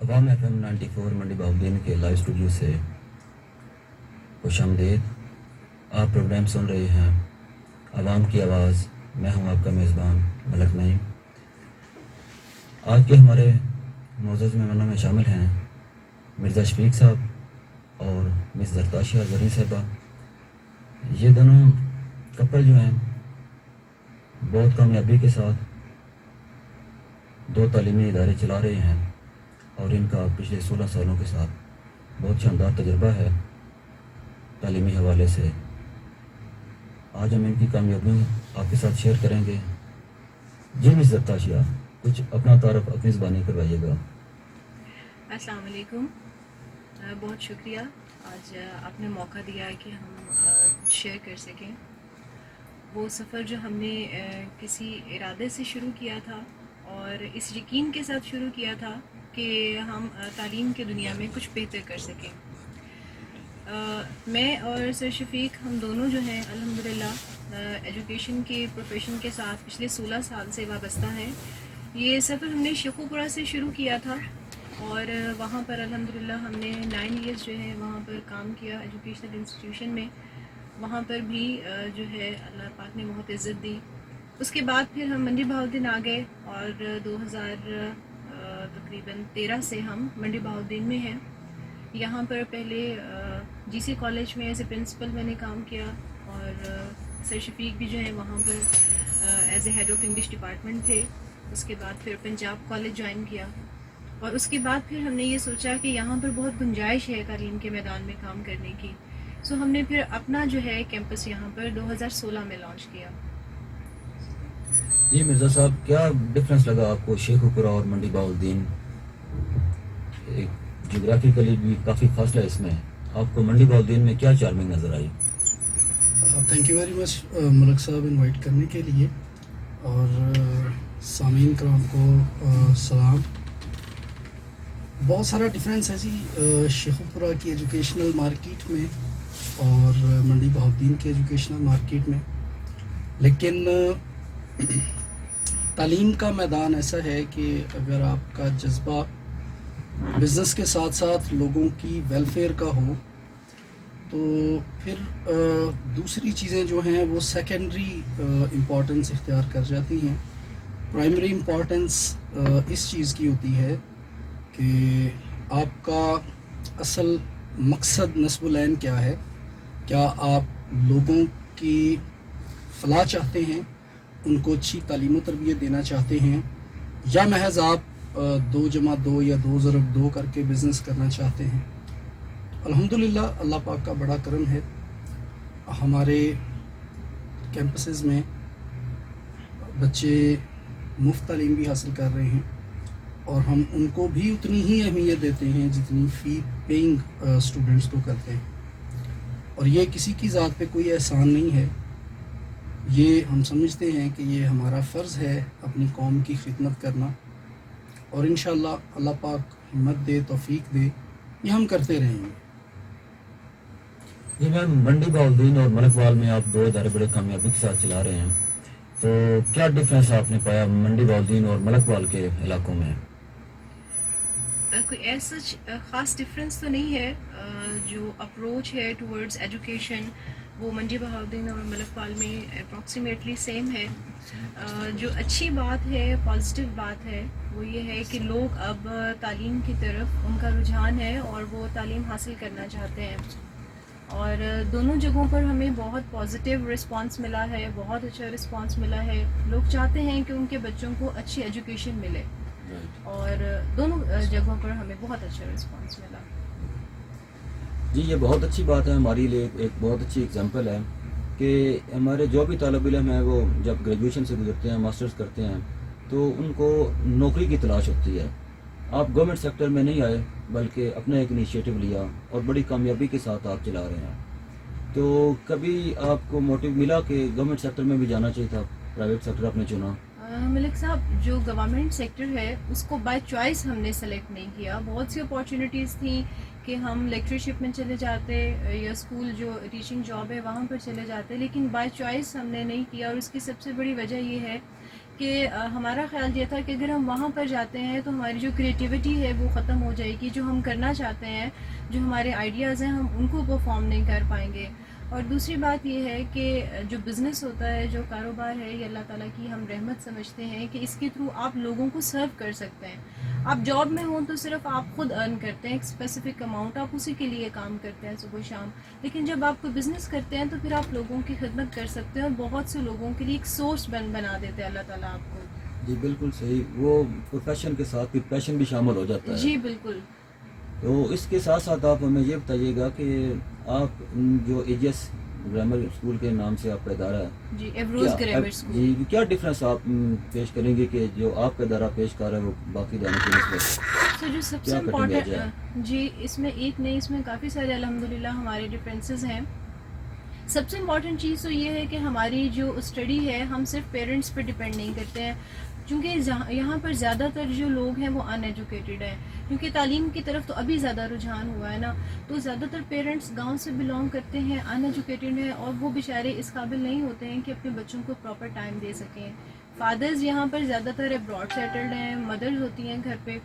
عوام FM 94 منڈی بہاؤالدین کے لائیو اسٹوڈیو سے خوش آمدید. آپ پروگرام سن رہے ہیں عوام کی آواز. میں ہوں آپ کا میزبان ملک نعیم. آج کے ہمارے معزز مہمانوں میں شامل ہیں مرزا شفیق صاحب اور مس زرتاشیہ زرین صاحبہ. یہ دونوں کپل جو ہیں بہت کامیابی کے ساتھ 2 تعلیمی ادارے چلا رہے ہیں اور ان کا پچھلے 16 سالوں کے ساتھ بہت شاندار تجربہ ہے تعلیمی حوالے سے. آج ہم ان کی کامیابی آپ کے ساتھ شیئر کریں گے. جی مس زرتاشیہ, کچھ اپنا تعارف اپنی زبانی کروائیے گا. السلام علیکم. بہت شکریہ آج آپ نے موقع دیا ہے کہ ہم شیئر کر سکیں وہ سفر جو ہم نے کسی ارادے سے شروع کیا تھا اور اس یقین کے ساتھ شروع کیا تھا کہ ہم تعلیم کی دنیا میں کچھ بہتر کر سکیں. میں اور سر شفیق ہم دونوں جو ہیں الحمدللہ ایجوکیشن کے پروفیشن کے ساتھ پچھلے 16 سال سے وابستہ ہیں. یہ سفر ہم نے شیخوپورہ سے شروع کیا تھا اور وہاں پر الحمدللہ ہم نے 9 ایئرس جو ہے وہاں پر کام کیا ایجوکیشنل انسٹیٹیوشن میں. وہاں پر بھی جو ہے اللہ پاک نے بہت عزت دی. اس کے بعد پھر ہم منڈی بہاؤالدین آ گئے اور 2013 سے ہم منڈی بہاؤالدین میں ہیں. یہاں پر پہلے جی سی کالج میں ایز اے پرنسپل میں نے کام کیا اور سر شفیق بھی جو ہے وہاں پر as a head of English department تھے. اس کے بعد پھر پنجاب کالج جوائن کیا اور اس کے بعد پھر ہم نے یہ سوچا کہ یہاں پر بہت گنجائش ہے تعلیم کے میدان میں کام کرنے کی. سو ہم نے پھر اپنا جو ہے کیمپس یہاں پر 2016 میں لانچ کیا. جی مرزا صاحب, کیا ڈفرینس لگا آپ کو شیخوپورہ اور منڈی بہاؤالدین؟ ایک جغرافیکلی بھی کافی فاصلہ ہے اس میں. آپ کو منڈی بہاؤالدین میں کیا چارمنگ نظر آئی؟ تھینک یو ویری مچ ملک صاحب انوائٹ کرنے کے لیے, اور سامعین کرام کو سلام. بہت سارا ڈفرینس ہے جی شیخوپورہ کی ایجوکیشنل مارکیٹ میں اور منڈی بہاؤالدین کی ایجوکیشنل مارکیٹ میں. لیکن تعلیم کا میدان ایسا ہے کہ اگر آپ کا جذبہ بزنس کے ساتھ ساتھ لوگوں کی ویلفیئر کا ہو تو پھر دوسری چیزیں جو ہیں وہ سیکنڈری امپورٹنس اختیار کر جاتی ہیں. پرائمری امپورٹنس اس چیز کی ہوتی ہے کہ آپ کا اصل مقصد نصب العین کیا ہے. کیا آپ لوگوں کی فلاح چاہتے ہیں, ان کو اچھی تعلیم و تربیت دینا چاہتے ہیں, یا محض آپ 2+2 یا 2+2 کر کے بزنس کرنا چاہتے ہیں. الحمدللہ اللہ پاک کا بڑا کرم ہے, ہمارے کیمپسز میں بچے مفت تعلیم بھی حاصل کر رہے ہیں اور ہم ان کو بھی اتنی ہی اہمیت دیتے ہیں جتنی فی پیئنگ اسٹوڈنٹس کو کرتے ہیں. اور یہ کسی کی ذات پہ کوئی احسان نہیں ہے, یہ ہم سمجھتے ہیں کہ یہ ہمارا فرض ہے اپنی قوم کی خدمت کرنا, اور انشاءاللہ اللہ پاک ہمت دے, توفیق دے, یہ ہم کرتے رہیں گے. جی میم, منڈی بہاؤالدین اور ملک وال میں آپ 2 ادارے بڑے کامیابی کے ساتھ چلا رہے ہیں, تو کیا ڈفرینس آپ نے پایا منڈی بہاؤالدین اور ملک وال کے علاقوں میں؟ کوئی ایسا خاص ڈفرینس تو نہیں ہے. جو اپروچ ہے ٹورڈز ایجوکیشن وہ منڈی بہاؤالدین اور ملک وال میں اپروکسیمیٹلی سیم ہے. جو اچھی بات ہے, پازیٹیو بات ہے, وہ یہ ہے کہ لوگ اب تعلیم کی طرف ان کا رجحان ہے اور وہ تعلیم حاصل کرنا چاہتے ہیں. اور دونوں جگہوں پر ہمیں بہت پازیٹیو رسپانس ملا ہے, بہت اچھا رسپانس ملا ہے. لوگ چاہتے ہیں کہ ان کے بچوں کو اچھی ایجوکیشن ملے اور دونوں جگہوں پر ہمیں بہت اچھا رسپانس ملا. جی یہ بہت اچھی بات ہے, ہمارے لیے ایک بہت اچھی اگزامپل ہے کہ ہمارے جو بھی طالب علم ہیں وہ جب گریجویشن سے گزرتے ہیں, ماسٹرز کرتے ہیں, تو ان کو نوکری کی تلاش ہوتی ہے. آپ گورنمنٹ سیکٹر میں نہیں آئے بلکہ اپنا ایک انیشیٹو لیا اور بڑی کامیابی کے ساتھ آپ چلا رہے ہیں. تو کبھی آپ کو موٹیو ملا کہ گورنمنٹ سیکٹر میں بھی جانا چاہیے تھا, پرائیویٹ سیکٹر آپ نے چنا؟ ملک صاحب, جو گورنمنٹ سیکٹر ہے اس کو بائی چوائس ہم نے سلیکٹ نہیں کیا. بہت سی اپارچونیٹیز تھیں کہ ہم لیکچرشپ میں چلے جاتے یا اسکول جو ٹیچنگ جاب ہے وہاں پر چلے جاتے, لیکن بائی چوائس ہم نے نہیں کیا. اور اس کی سب سے بڑی وجہ یہ ہے کہ ہمارا خیال یہ تھا کہ اگر ہم وہاں پر جاتے ہیں تو ہماری جو کریٹیوٹی ہے وہ ختم ہو جائے گی، جو ہم کرنا چاہتے ہیں، جو ہمارے آئیڈیاز ہیں ہم ان کو پرفارم نہیں کر پائیں گے. اور دوسری بات یہ ہے کہ جو بزنس ہوتا ہے، جو کاروبار ہے، یہ اللہ تعالیٰ کی ہم رحمت سمجھتے ہیں کہ اس کے تھرو آپ لوگوں کو سرو کر سکتے ہیں. آپ جاب میں ہوں تو صرف آپ خود ارن کرتے ہیں ایک اسپیسیفک اماؤنٹ، آپ اسی کے لیے کام کرتے ہیں صبح شام. لیکن جب آپ کو بزنس کرتے ہیں تو پھر آپ لوگوں کی خدمت کر سکتے ہیں اور بہت سے لوگوں کے لیے ایک سورس بنا دیتے ہیں اللہ تعالیٰ آپ کو. جی بالکل صحیح. وہ پروفیشن کے ساتھ پھر پیشن بھی شامل ہو جاتا ہے. جی بالکل. تو اس کے ساتھ ساتھ آپ ہمیں یہ بتائیے گا کہ آپ جو ایجی ایس گرامر اسکول کے نام سے آپ کا ادارہ ہے، جی ایوروز گرامر اسکول. جی کیا ڈفرینس آپ پیش کریں گے کہ جو آپ کا ادارہ پیش کر رہا ہے وہ باقی اداروں کے نسبت؟ تو جو سب سے کیا cutting edge ہے؟ امپورٹنٹ، جی اس میں ایک نہیں، اس میں کافی سارے الحمدللہ ہمارے ڈفرینسز ہیں. سب سے امپورٹنٹ چیز تو یہ ہے کہ ہماری جو اسٹڈی ہے ہم صرف پیرنٹس پہ ڈپینڈ نہیں کرتے ہیں، کیونکہ یہاں پر زیادہ تر جو لوگ ہیں وہ ان ایجوکیٹڈ ہیں، کیونکہ تعلیم کی طرف تو ابھی زیادہ رجحان ہوا ہے نا. تو زیادہ تر پیرنٹس گاؤں سے بلانگ کرتے ہیں، ان ایجوکیٹڈ ہیں، اور وہ بیچارے اس قابل نہیں ہوتے ہیں کہ اپنے بچوں کو پراپر ٹائم دے سکیں. فادرز یہاں پر زیادہ تر ابراڈ سیٹلڈ ہیں، مدرز ہوتی ہیں گھر پہ.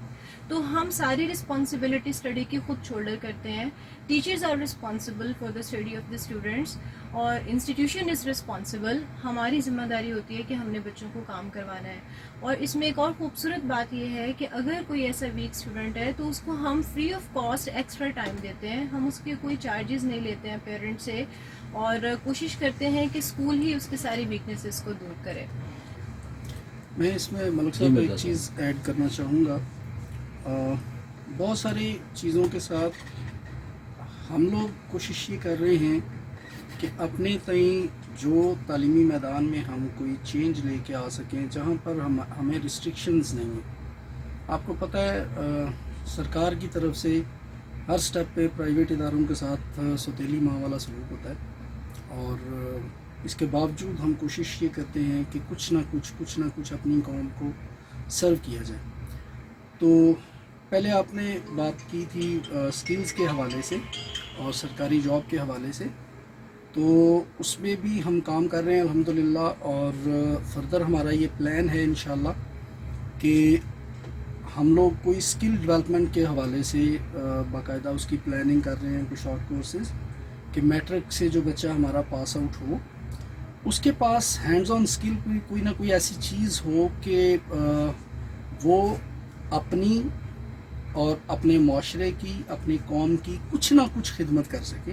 تو ہم ساری رسپانسبلٹی اسٹڈی کی خود شولڈر کرتے ہیں. Teachers are responsible for the study of the students, اور انسٹیٹیوشن از رسپانسبل. ہماری ذمہ داری ہوتی ہے کہ ہم نے بچوں کو کام کروانا ہے. اور اس میں ایک اور خوبصورت بات یہ ہے کہ اگر کوئی ایسا ویک اسٹوڈنٹ ہے تو اس کو ہم free of cost extra time دیتے ہیں، ہم اس کے کوئی چارجز نہیں لیتے ہیں پیرنٹ سے، اور کوشش کرتے ہیں کہ اسکول ہی اس کے ساری ویکنیسز کو دور کرے. میں اس میں ملک صاحب ایک چیز ایڈ کرنا چاہوں گا. بہت ساری چیزوں کے ساتھ ہم لوگ کوشش یہ کر رہے ہیں کہ اپنے تئیں جو تعلیمی میدان میں ہم کوئی چینج لے کے آ سکیں جہاں پر ہمیں ریسٹرکشنز نہیں ہیں. آپ کو پتہ ہے سرکار کی طرف سے ہر سٹیپ پہ پرائیویٹ اداروں کے ساتھ سوتیلی ماں والا سلوک ہوتا ہے، اور اس کے باوجود ہم کوشش یہ کرتے ہیں کہ کچھ نہ کچھ اپنی قوم کو سرو کیا جائے. تو پہلے آپ نے بات کی تھی سکلز کے حوالے سے اور سرکاری جاب کے حوالے سے، تو اس میں بھی ہم کام کر رہے ہیں الحمدللہ. اور فردر ہمارا یہ پلان ہے انشاءاللہ کہ ہم لوگ کوئی اسکل ڈیولپمنٹ کے حوالے سے باقاعدہ اس کی پلاننگ کر رہے ہیں، کچھ شارٹ کورسز، کہ میٹرک سے جو بچہ ہمارا پاس آؤٹ ہو اس کے پاس ہینڈز آن اسکل کوئی نہ کوئی ایسی چیز ہو کہ وہ اپنی اور اپنے معاشرے کی، اپنی قوم کی کچھ نہ کچھ خدمت کر سکے،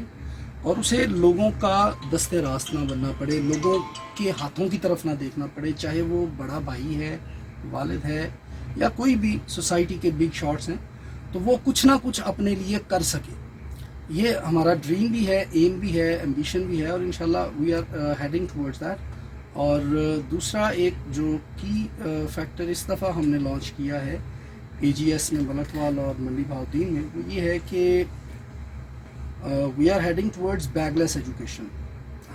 اور اسے لوگوں کا دست راست نہ بننا پڑے، لوگوں کے ہاتھوں کی طرف نہ دیکھنا پڑے، چاہے وہ بڑا بھائی ہے، والد ہے، یا کوئی بھی سوسائٹی کے بگ شاٹس ہیں، تو وہ کچھ نہ کچھ اپنے لیے کر سکے. یہ ہمارا ڈریم بھی ہے، ایم بھی ہے، ایمبیشن بھی ہے، اور انشاءاللہ we are heading towards that. اور دوسرا ایک جو کی فیکٹر اس دفعہ ہم نے لانچ کیا ہے اے جی ایس میں بلٹوال اور منڈی بہاؤدین میں، وہ یہ ہے کہ we are heading towards bagless education.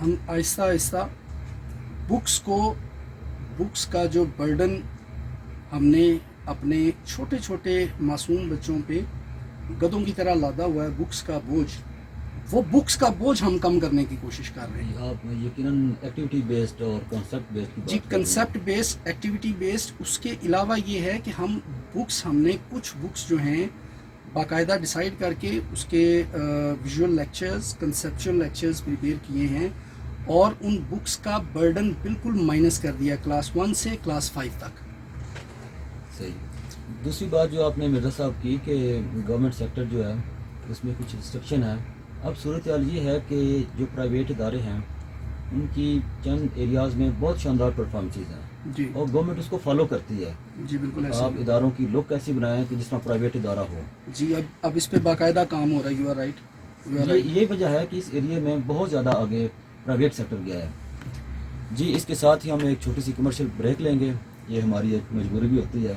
ہم آہستہ آہستہ بکس کا جو برڈن ہم نے اپنے چھوٹے چھوٹے معصوم بچوں پہ گدوں کی طرح لادا ہوا ہے، بکس کا بوجھ ہم کم کرنے کی کوشش کر رہے ہیں. آپ یقیناً ایکٹیویٹی بیسڈ اور کانسیپٹ بیسڈ جی کنسیپٹ بیسڈ، ایکٹیویٹی بیسڈ. اس کے علاوہ یہ ہے کہ ہم نے کچھ بکس جو ہیں باقاعدہ ڈیسائیڈ کر کے اس کے visual lectures, conceptual lectures prepare کیے ہیں، اور ان بکس کا برڈن بالکل مائنس کر دیا کلاس 1 سے کلاس 5 تک. صحیح. دوسری بات جو آپ نے مرزا صاحب کی کہ گورنمنٹ سیکٹر جو ہے اس میں کچھ ریسٹرکشن ہے. اب صورتحال یہ ہے کہ جو پرائیویٹ ادارے ہیں ان کی چند ایریاز میں بہت شاندار پرفارمنسز ہیں جی اور گورنمنٹ اس کو فالو کرتی ہے. جی بالکل ایسا. آپ اداروں کی لک ایسی بنائیں کہ جس طرح پرائیویٹ ادارہ ہو. جی اب اس پہ باقاعدہ کام ہو رہا ہے. You are right. یہ وجہ ہے کہ اس ایریے میں بہت زیادہ آگے پرائیویٹ سیکٹر گیا ہے. جی اس کے ساتھ ہی ہم ایک چھوٹی سی کمرشل بریک لیں گے، یہ ہماری ایک مجبوری بھی ہوتی ہے.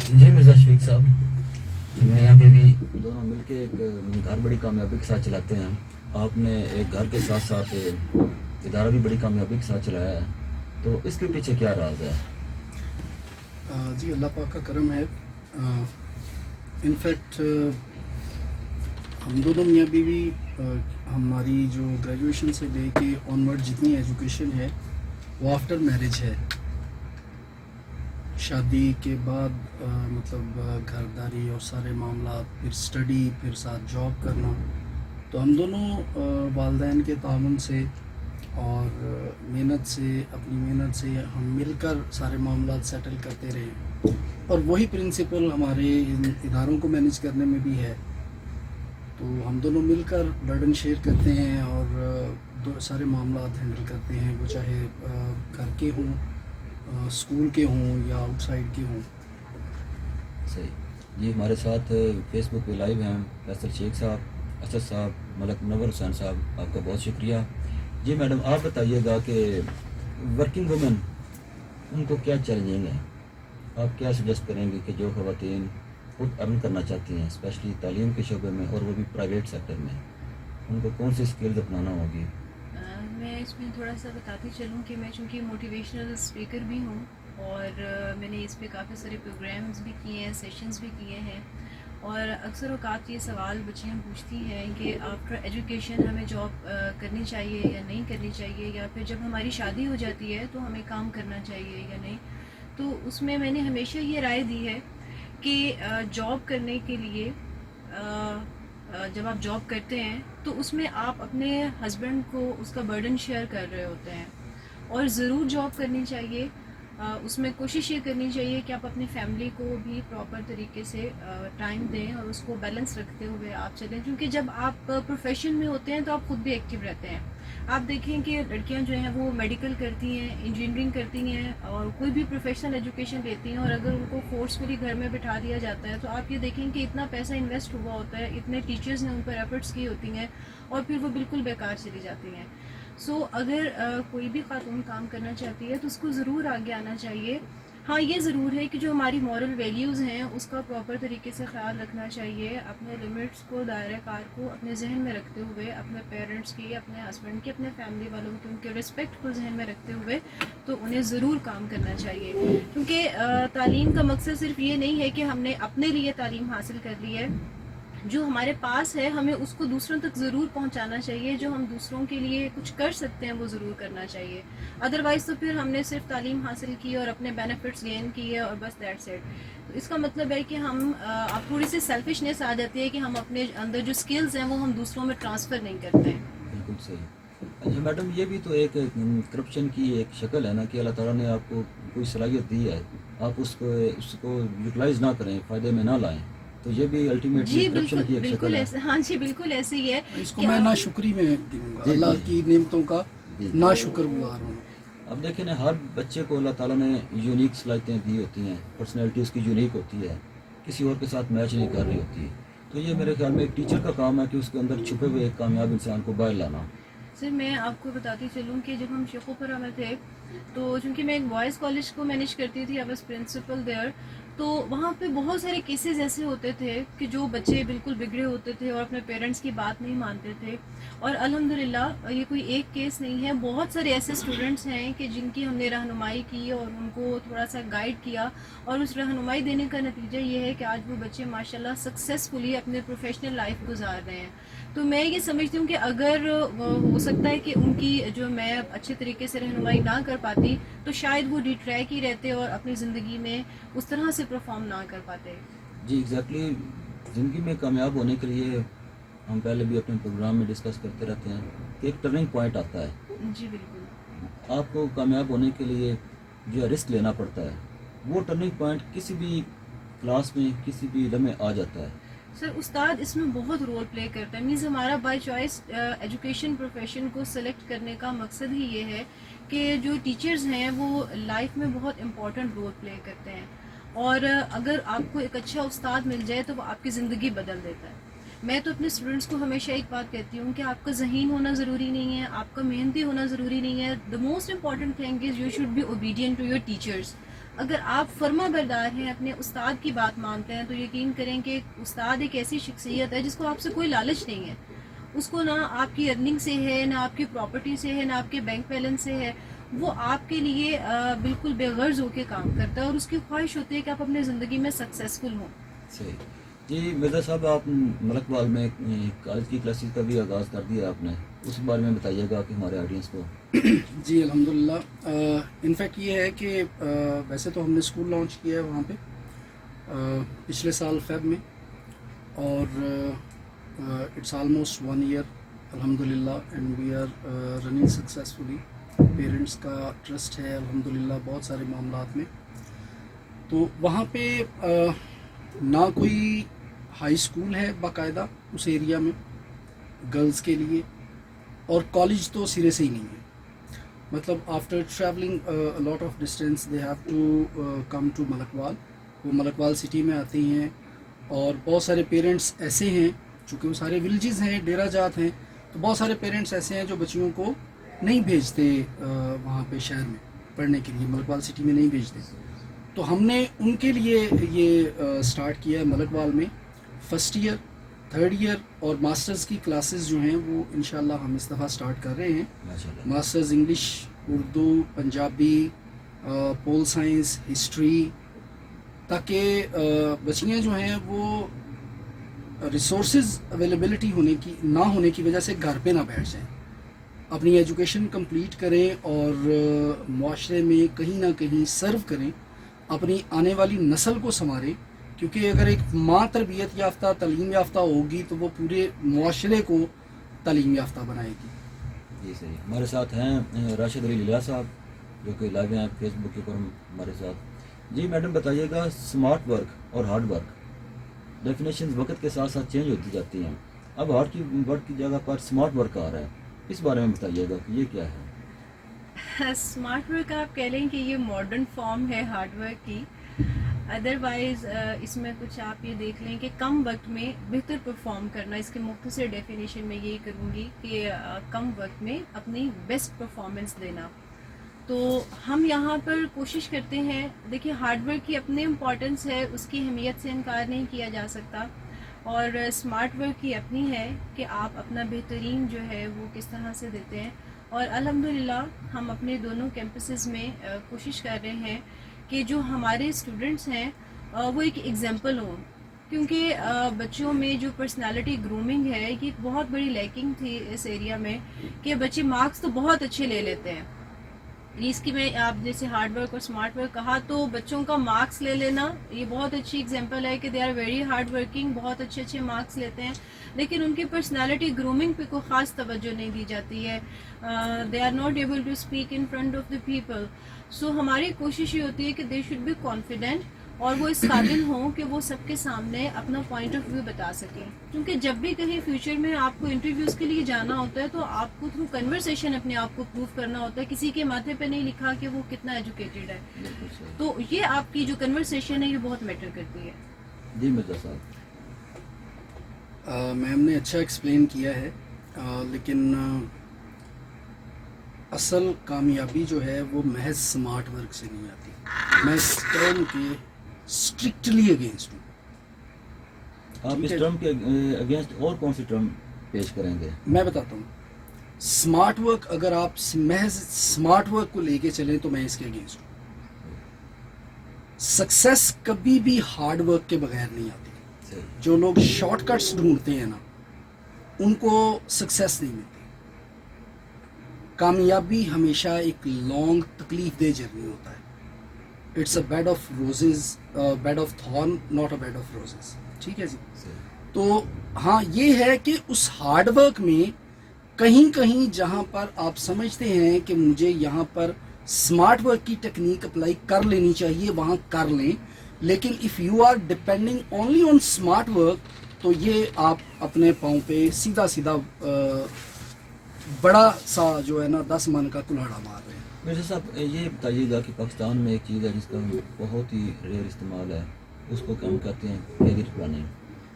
جی مرزا شفیق صاحب، میں یہاں پہ بھی دونوں مل کے ایک گھر بڑی کامیابی کے ساتھ چلاتے ہیں. آپ نے ایک گھر کے ساتھ ساتھ ادارہ بھی بڑی کامیابی کے ساتھ چلایا ہے، تو اس کے پیچھے کیا راز ہے؟ جی اللہ پاک کا کرم ہے. انفیکٹ ہم دونوں میاں بیوی ہماری جو گریجویشن سے لے کے آنورڈ جتنی ایجوکیشن ہے وہ آفٹر میرج ہے. شادی کے بعد مطلب گھرداری اور سارے معاملات، پھر اسٹڈی، پھر ساتھ جاب کرنا. تو ہم دونوں والدین کے تعاون سے اور محنت سے، اپنی محنت سے ہم مل کر سارے معاملات سیٹل کرتے رہے. اور وہی پرنسپل ہمارے ان اداروں کو مینیج کرنے میں بھی ہے. تو ہم دونوں مل کر برڈن شیئر کرتے ہیں اور سارے معاملات ہینڈل کرتے ہیں، وہ چاہے گھر کے ہوں، اسکول کے ہوں یا آؤٹ سائڈ کے ہوں. صحیح. جی ہمارے ساتھ فیس بک پہ لائیو ہیں فیصل شیخ صاحب، اسد صاحب، ملک منور حسین صاحب، آپ کا بہت شکریہ. جی میڈم آپ بتائیے گا کہ ورکنگ وومن ان کو کیا چیلنجنگ ہے، آپ کیا سجیسٹ کریں گے کہ جو خواتین خود ارن کرنا چاہتی ہیں اسپیشلی تعلیم کے شعبے میں اور وہ بھی پرائیویٹ سیکٹر میں، ان کو کون سی اسکلز اپنانا ہوگی؟ میں اس میں تھوڑا سا بتاتی چلوں کہ میں چونکہ موٹیویشنل اسپیکر بھی ہوں اور میں نے اس پہ کافی سارے پروگرامز بھی کیے ہیں، سیشنز بھی کیے ہیں. اور اکثر اوقات یہ سوال بچیاں پوچھتی ہیں کہ آفٹر ایجوکیشن ہمیں جاب کرنی چاہیے یا نہیں کرنی چاہیے، یا پھر جب ہماری شادی ہو جاتی ہے تو ہمیں کام کرنا چاہیے یا نہیں. تو اس میں نے ہمیشہ یہ رائے دی ہے کہ جاب کرنے کے لیے جب آپ جاب کرتے ہیں تو اس میں آپ اپنے ہسبینڈ کو اس کا برڈن شیئر کر رہے ہوتے ہیں، اور ضرور جاب کرنی چاہیے. اس میں کوشش یہ کرنی چاہیے کہ آپ اپنی فیملی کو بھی پراپر طریقے سے ٹائم دیں اور اس کو بیلنس رکھتے ہوئے آپ چلیں، کیونکہ جب آپ پروفیشن میں ہوتے ہیں تو آپ خود بھی ایکٹیو رہتے ہیں. آپ دیکھیں کہ لڑکیاں جو ہیں وہ میڈیکل کرتی ہیں، انجینئرنگ کرتی ہیں اور کوئی بھی پروفیشنل ایجوکیشن لیتی ہیں، اور اگر ان کو فورسفلی گھر میں بٹھا دیا جاتا ہے تو آپ یہ دیکھیں کہ اتنا پیسہ انویسٹ ہوا ہوتا ہے، اتنے ٹیچرز نے ان پر ایفرٹس کی ہوتی ہیں اور پھر وہ بالکل بیکار چلی جاتی ہیں. سو اگر کوئی بھی خاتون کام کرنا چاہتی ہے تو اس کو ضرور آگے آنا چاہیے. ہاں یہ ضرور ہے کہ جو ہماری مورل ویلیوز ہیں اس کا پراپر طریقے سے خیال رکھنا چاہیے، اپنے لمٹس کو، دائرہ کار کو اپنے ذہن میں رکھتے ہوئے، اپنے پیرنٹس کی، اپنے ہسبینڈ کی، اپنے فیملی والوں کی، ان کے رسپیکٹ کو ذہن میں رکھتے ہوئے تو انہیں ضرور کام کرنا چاہیے. کیونکہ تعلیم کا مقصد صرف یہ نہیں ہے کہ ہم نے اپنے لیے تعلیم حاصل کر لی ہے، جو ہمارے پاس ہے ہمیں اس کو دوسروں تک ضرور پہنچانا چاہیے. جو ہم دوسروں کے لیے کچھ کر سکتے ہیں وہ ضرور کرنا چاہیے. ادروائز تو پھر ہم نے صرف تعلیم حاصل کی اور اپنے بینیفٹس گین کیے اور بس دیٹس اٹ. تو اس کا مطلب ہے کہ ہم اب تھوڑی سی سیلفشنیس آ جاتی ہے کہ ہم اپنے اندر جو اسکلز ہیں وہ ہم دوسروں میں ٹرانسفر نہیں کرتے ہیں. بالکل صحیح. جی میڈم یہ بھی تو ایک کرپشن کی ایک شکل ہے نا کہ اللہ تعالیٰ نے آپ کو کوئی صلاحیت دی ہے، آپ اس کو یوٹیلائز نہ کریں، فائدے میں نہ لائیں، تو یہ بھی الٹیمیٹلی جی کرپشن کی ایک بالکل شکل ہے. ایسے، ہاں جی بالکل ایسے ہی ہے. اس کو میں ناشکری میں دوں گا، اللہ کی نعمتوں کا ناشکر گزار ہوں. اب دیکھیں نا، ہر بچے کو اللہ تعالیٰ نے یونیک صلاحیتیں دی ہوتی ہیں، پرسنالٹی اس کی یونیک ہوتی ہے، کسی اور کے ساتھ میچ نہیں کر رہی ہوتی. تو یہ میرے خیال میں ایک ٹیچر کا کام ہے کہ اس کے اندر چھپے ہوئے ایک کامیاب انسان کو باہر لانا. سر میں آپ کو بتاتی چلوں کہ جب ہم شیخوپورہ میں تھے تو چونکہ میں ایک بوائز کالج کو مینیج کرتی تھی، آئی واز پرنسپل دیئر، تو وہاں پہ بہت سارے کیسز ایسے ہوتے تھے کہ جو بچے بالکل بگڑے ہوتے تھے اور اپنے پیرنٹس کی بات نہیں مانتے تھے. اور الحمدللہ یہ کوئی ایک کیس نہیں ہے، بہت سارے ایسے اسٹوڈنٹس ہیں کہ جن کی ہم نے رہنمائی کی اور ان کو تھوڑا سا گائیڈ کیا، اور اس رہنمائی دینے کا نتیجہ یہ ہے کہ آج وہ بچے ماشاءاللہ سکسیزفلی اپنے پروفیشنل لائف گزار رہے ہیں. تو میں یہ سمجھتی ہوں کہ اگر ہو سکتا ہے کہ ان کی جو میں اچھے طریقے سے رہنمائی نہ کر پاتی تو شاید وہ ڈیٹریک ہی رہتے اور اپنی زندگی میں اس طرح سے پرفارم نہ کر پاتے. جی ایگزیکٹلی. زندگی میں کامیاب ہونے کے لیے ہم پہلے بھی اپنے پروگرام میں ڈسکس کرتے رہتے ہیں کہ ایک ٹرننگ پوائنٹ آتا ہے. جی بالکل. آپ کو کامیاب ہونے کے لیے جو ہے رسک لینا پڑتا ہے، وہ ٹرننگ پوائنٹ کسی بھی کلاس میں کسی بھی لمحے آ جاتا ہے. سر استاد اس میں بہت رول پلے کرتا ہے. مینز ہمارا بائی چوائس ایجوکیشن پروفیشن کو سلیکٹ کرنے کا مقصد ہی یہ ہے کہ جو ٹیچرز ہیں وہ لائف میں بہت امپورٹنٹ رول پلے کرتے ہیں، اور اگر آپ کو ایک اچھا استاد مل جائے تو وہ آپ کی زندگی بدل دیتا ہے. میں تو اپنے اسٹوڈنٹس کو ہمیشہ ایک بات کہتی ہوں کہ آپ کا ذہین ہونا ضروری نہیں ہے، آپ کا محنتی ہونا ضروری نہیں ہے. The most important thing is you should be obedient to your teachers. اگر آپ فرما بردار ہیں، اپنے استاد کی بات مانتے ہیں، تو یقین کریں کہ استاد ایک ایسی شخصیت ہے جس کو آپ سے کوئی لالچ نہیں ہے. اس کو نہ آپ کی ارننگ سے ہے، نہ آپ کی پراپرٹی سے ہے، نہ آپ کے بینک بیلنس سے ہے. وہ آپ کے لیے بالکل بے غرض ہو کے کام کرتا ہے اور اس کی خواہش ہوتی ہے کہ آپ اپنے زندگی میں سکسیزفل ہوں. صحیح. جی مرزا صاحب، آپ ملک وال میں کالج کی کلاسز کا بھی آغاز کر دیا آپ نے، اس بارے میں بتائیے گا کہ ہمارے آڈینس کو. جی الحمدللہ. انفیکٹ یہ ہے کہ ویسے تو ہم نے اسکول لانچ کیا ہے وہاں پہ پچھلے سال فیب میں، اور اٹس آلموسٹ 1 ایئر الحمدللہ، and we are running successfully. Parents کا ٹرسٹ ہے الحمدللہ بہت سارے معاملات میں. تو وہاں پہ نہ کوئی ہائی اسکول ہے باقاعدہ اس ایریا میں گرلز کے لیے، اور کالج تو سرے سے ہی نہیں ہے. مطلب after travelling lot of distance they have to come to Malakwal. وہ ملک وال سٹی میں آتے ہیں، اور بہت سارے پیرنٹس ایسے ہیں، چونکہ وہ سارے ولیجز ہیں، ڈیرا جات ہیں، تو بہت سارے پیرنٹس ایسے ہیں جو بچیوں کو نہیں بھیجتے وہاں پہ شہر میں پڑھنے کے لیے، ملک وال سٹی میں نہیں بھیجتے. تو ہم نے ان کے لیے یہ سٹارٹ کیا ہے ملک وال میں. فرسٹ ایئر، تھرڈ ایئر اور ماسٹرز کی کلاسز جو ہیں وہ انشاءاللہ ہم اس دفعہ سٹارٹ کر رہے ہیں. ماشاءاللہ. ماسٹرز انگلش، اردو، پنجابی، پول سائنس، ہسٹری، تاکہ بچیاں جو ہیں وہ ریسورسز اویلیبلٹی نہ ہونے کی وجہ سے گھر پہ نہ بیٹھ جائیں، اپنی ایجوکیشن کمپلیٹ کریں اور معاشرے میں کہیں نہ کہیں سرو کریں، اپنی آنے والی نسل کو سنواریں. کیونکہ اگر ایک ماں تربیت یافتہ، تعلیم یافتہ ہوگی تو وہ پورے معاشرے کو تعلیم یافتہ بنائے گی. جی صحیح. ہمارے ساتھ ہیں راشد علی لیلا صاحب، جو کہ لائیو ہیں فیس بک کے اوپر ہمارے ساتھ. جی میڈم بتائیے گا، اسمارٹ ورک اور ہارڈ ورک ڈیفینیشنز وقت کے ساتھ ساتھ چینج ہوتی جاتی ہیں. اب ہارڈ ورک کی جگہ پر اسمارٹ ورک آ رہا ہے، اس بارے میں بتائیے گا کہ یہ کیا ہے. اسمارٹ ورک آپ کہہ لیں کہ یہ ماڈرن فارم ہے ہارڈ ورک کی. ادروائز اس میں کچھ آپ یہ دیکھ لیں کہ کم وقت میں بہتر پرفارم کرنا. اس کے مختصر ڈیفینیشن میں یہی کروں گی کہ کم وقت میں اپنی بیسٹ پرفارمنس دینا. تو ہم یہاں پر کوشش کرتے ہیں، دیکھیے ہارڈ ورک کی اپنی امپورٹنس ہے، اس کی اہمیت سے انکار نہیں کیا جا سکتا، اور اسمارٹ ورک کی اپنی ہے کہ آپ اپنا بہترین جو ہے وہ کس طرح سے دیتے ہیں. اور الحمدللہ ہم اپنے دونوں کیمپسز میں کوشش کر رہے ہیں کہ جو ہمارے اسٹوڈنٹس ہیں وہ ایک ایگزامپل ہوں. کیونکہ بچوں میں جو پرسنالٹی گرومنگ ہے یہ ایک بہت بڑی لیکنگ تھی اس ایریا میں، کہ بچے مارکس تو بہت اچھے لے لیتے ہیں. اس کی میں آپ جیسے ہارڈ ورک اور اسمارٹ ورک کہا، تو بچوں کا مارکس لے لینا یہ بہت اچھی ایگزامپل ہے کہ they are very hard working, بہت اچھے مارکس لیتے ہیں، لیکن ان کی پرسنالٹی گرومنگ پہ کوئی خاص توجہ نہیں دی جاتی ہے. They are not able to speak in front of the people. So ہماری کوشش یہ ہوتی ہے کہ دے شوڈ بی کانفیڈنٹ، اور وہ اس قابل ہوں کہ وہ سب کے سامنے اپنا پوائنٹ آف ویو بتا سکیں. کیونکہ جب بھی کہیں فیوچر میں آپ کو انٹرویوز کے لیے جانا ہوتا ہے تو آپ کو تھرو کنورسیشن اپنے آپ کو پروف کرنا ہوتا ہے. کسی کے ماتھے پہ نہیں لکھا کہ وہ کتنا ایجوکیٹڈ ہے. تو یہ آپ کی جو کنورسیشن ہے یہ بہت میٹر کرتی ہے. جی مرزا صاحب. میم نے اچھا ایکسپلین کیا ہے، لیکن اصل کامیابی جو ہے وہ محض سمارٹ ورک سے نہیں آتی. میں اس ٹرم کے اسٹرکٹلی اگینسٹ ہوں. آپ اس ٹرم کے اگینسٹ اور کون سی ٹرم پیش کریں گے؟ میں بتاتا ہوں. اسمارٹ ورک، اگر آپ محض اسمارٹ ورک کو لے کے چلیں تو میں اس کے اگینسٹ ہوں. سکسیس کبھی بھی ہارڈ ورک کے بغیر نہیں آتی. جو لوگ شارٹ کٹس ڈھونڈتے ہیں نا ان کو سکسیس نہیں ملتی. کامیابی ہمیشہ ایک لانگ تکلیف دہ جرنی ہوتا ہے. It's a bed of roses, bed of thorn, not a bed of roses. ٹھیک ہے جی. تو ہاں یہ ہے کہ اس ہارڈ ورک میں کہیں جہاں پر آپ سمجھتے ہیں کہ مجھے یہاں پر اسمارٹ ورک کی ٹیکنیک اپلائی کر لینی چاہیے وہاں کر لیں. لیکن if you are depending only on smart work تو یہ آپ اپنے پاؤں پہ سیدھا بڑا سا جو ہے نا 10 من کا کلہاڑا مار رہے ہیں. مرزا صاحب یہ بتائیے گا کہ پاکستان میں ایک چیز ہے جس کا بہت ہی ریئر استعمال ہے، اس کو ہم کہتے ہیں کیریئر پلاننگ،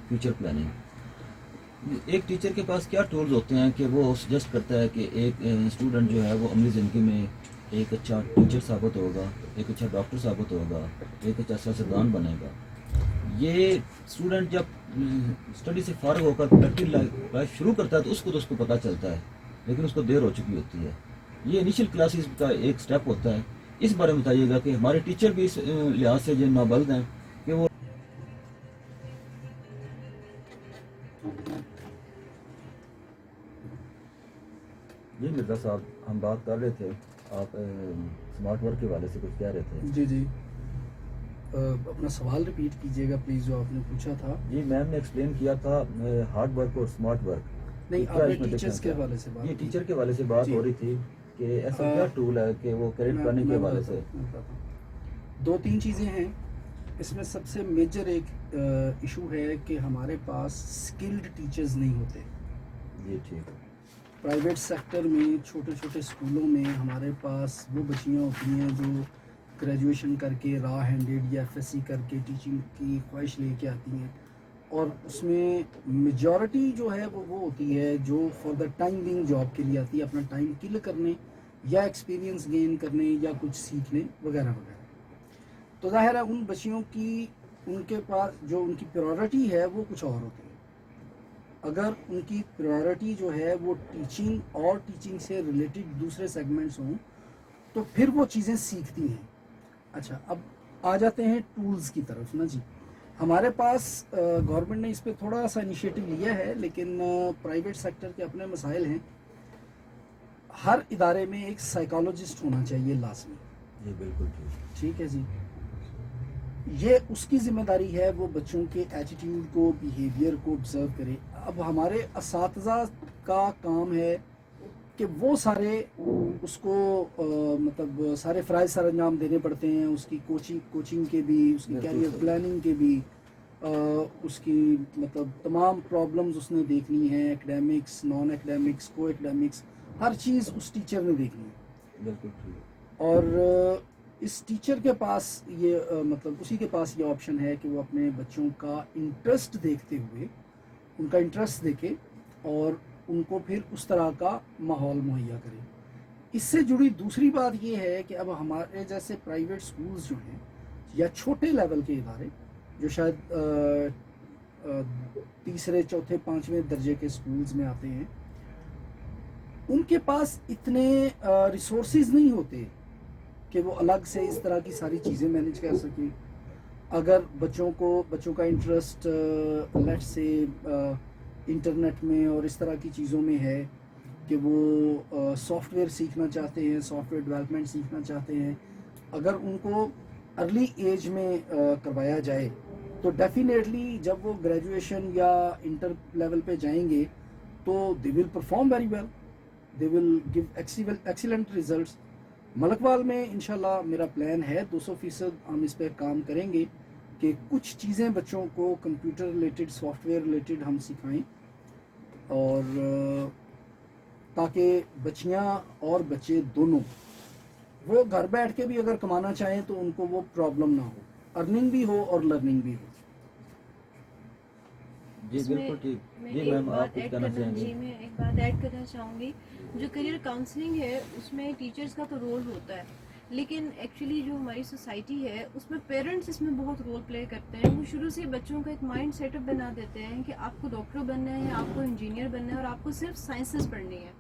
فیوچر پلاننگ. ایک ٹیچر کے پاس کیا ٹولز ہوتے ہیں کہ وہ سجیسٹ کرتا ہے کہ ایک اسٹوڈنٹ جو ہے وہ عملی زندگی میں ایک اچھا ٹیچر ثابت ہوگا، ایک اچھا ڈاکٹر ثابت ہوگا، ایک اچھا سیاستدان بنے گا. یہ اسٹوڈنٹ جب اسٹڈی سے فارغ ہو کر پریکٹیکل لائف شروع کرتا ہے تو اس کو پتہ چلتا ہے، لیکن اس کو دیر ہو چکی ہوتی ہے. یہ انیشیل کلاسز کا ایک سٹیپ ہوتا ہے. اس بارے میں بتائیے گا کہ ہمارے ٹیچر بھی اس لحاظ سے جو نابلد ہیں کہ وہ جی مرزا صاحب، ہم بات کر رہے تھے، آپ اسمارٹ ورک کے حوالے سے کچھ کہہ رہے تھے. جی جی، اپنا سوال ریپیٹ کیجیے گا پلیز جو آپ نے پوچھا تھا. جی میم نے ایکسپلین کیا تھا ہارڈ ورک اور اسمارٹ ورک. نہیں، کیا آپ نے اس میں ٹیچرس difference کے ہے؟ حوالے سے بات جی کی. ٹیچر کے حوالے سے بات جی. ہو رہی تھی کہ ایسا کیا ٹول ہے کہ وہ کریڈٹ پلاننگ کے حوالے سے. میں بتاتا ہوں. دو تین چیزیں ہیں اس میں. سب سے میجر ایک ایشو ہے کہ ہمارے پاس اسکلڈ ٹیچرز نہیں ہوتے. جی ٹھیک. پرائیویٹ سیکٹر میں چھوٹے چھوٹے اسکولوں میں ہمارے پاس وہ بچیاں ہوتی ہیں جو گریجویشن کر کے را ہینڈیڈ یا ایف ایس سی کر کے ٹیچنگ کی خواہش لے کے آتی ہیں، اور اس میں میجورٹی جو ہے وہ ہوتی ہے جو for the time being job کے لیے آتی ہے، اپنا ٹائم کل کرنے یا ایکسپیرینس گین کرنے یا کچھ سیکھنے وغیرہ وغیرہ. تو ظاہر ہے ان بچیوں کی، ان کے پاس جو ان کی پریورٹی ہے وہ کچھ اور ہوتی ہے. اگر ان کی پریورٹی جو ہے وہ ٹیچنگ اور ٹیچنگ سے ریلیٹڈ دوسرے سیگمنٹس ہوں تو پھر وہ چیزیں سیکھتی ہیں. اچھا، اب آ جاتے ہیں ٹولز کی طرف نا جی. ہمارے پاس گورنمنٹ نے اس پہ تھوڑا سا انیشیٹو لیا ہے، لیکن پرائیویٹ سیکٹر کے اپنے مسائل ہیں. ہر ادارے میں ایک سائیکالوجسٹ ہونا چاہیے لازمی. جی بالکل ٹھیک. ٹھیک ہے جی. یہ اس کی ذمہ داری ہے وہ بچوں کے ایٹیٹیوڈ کو، بیہیویئر کو آبزرو کرے. اب ہمارے اساتذہ کا کام ہے کہ وہ سارے اس کو مطلب سارے فرائض سر انجام دینے پڑتے ہیں. اس کی کوچنگ کے بھی، اس کی بالکل کیریئر صحیح. پلاننگ کے بھی، اس کی مطلب تمام پرابلمز اس نے دیکھنی ہیں، ایکڈیمکس، نان ایکڈیمکس، کو ایکڈیمکس، ہر چیز اس ٹیچر نے دیکھنی ہے. بالکل ٹھیک. اور اس ٹیچر کے پاس یہ مطلب اسی کے پاس یہ آپشن ہے کہ وہ اپنے بچوں کا انٹرسٹ دیکھتے ہوئے، ان کا انٹرسٹ دیکھے اور ان کو پھر اس طرح کا ماحول مہیا کرے. اس سے جڑی دوسری بات یہ ہے کہ اب ہمارے جیسے پرائیویٹ سکولز جو ہیں یا چھوٹے لیول کے ادارے جو شاید تیسرے چوتھے پانچویں درجے کے سکولز میں آتے ہیں، ان کے پاس اتنے ریسورسز نہیں ہوتے کہ وہ الگ سے اس طرح کی ساری چیزیں مینیج کر سکیں. اگر بچوں کا انٹرسٹ لیٹ سے انٹرنیٹ میں اور اس طرح کی چیزوں میں ہے کہ وہ سافٹ ویئر سیکھنا چاہتے ہیں، سافٹ ویئر ڈیولپمنٹ سیکھنا چاہتے ہیں، اگر ان کو ارلی ایج میں کروایا جائے تو ڈیفینیٹلی جب وہ گریجویشن یا انٹر لیول پہ جائیں گے تو they will perform very well, they will give excellent results. Malakwal میں انشاءاللہ میرا پلان ہے 200% ہم اس پہ کام کریں گے کہ کچھ چیزیں بچوں کو computer related, soft where related ہم سکھائیں، اور تاکہ بچیاں اور بچے دونوں وہ گھر بیٹھ کے بھی اگر کمانا چاہیں تو ان کو وہ پرابلم نہ ہو، ارننگ بھی ہو اور لرننگ بھی ہو. جی اس میں بالکل ٹھیک. میں جی ایک میم آپ بات کچھ ایڈ کہنا کرنا چاہیں گے؟ جی میں ایک بات ایڈ کرنا چاہوں گی. جو کریئر کاؤنسلنگ ہے اس میں ٹیچرز کا تو رول ہوتا ہے، لیکن ایکچولی جو ہماری سوسائٹی ہے اس میں پیرنٹس اس میں بہت رول پلے کرتے ہیں. وہ شروع سے بچوں کا ایک مائنڈ سیٹ اپ بنا دیتے ہیں کہ آپ کو ڈاکٹر بننا ہے، آپ کو انجینئر بننا ہے اور آپ کو صرف سائنسز پڑھنی ہے.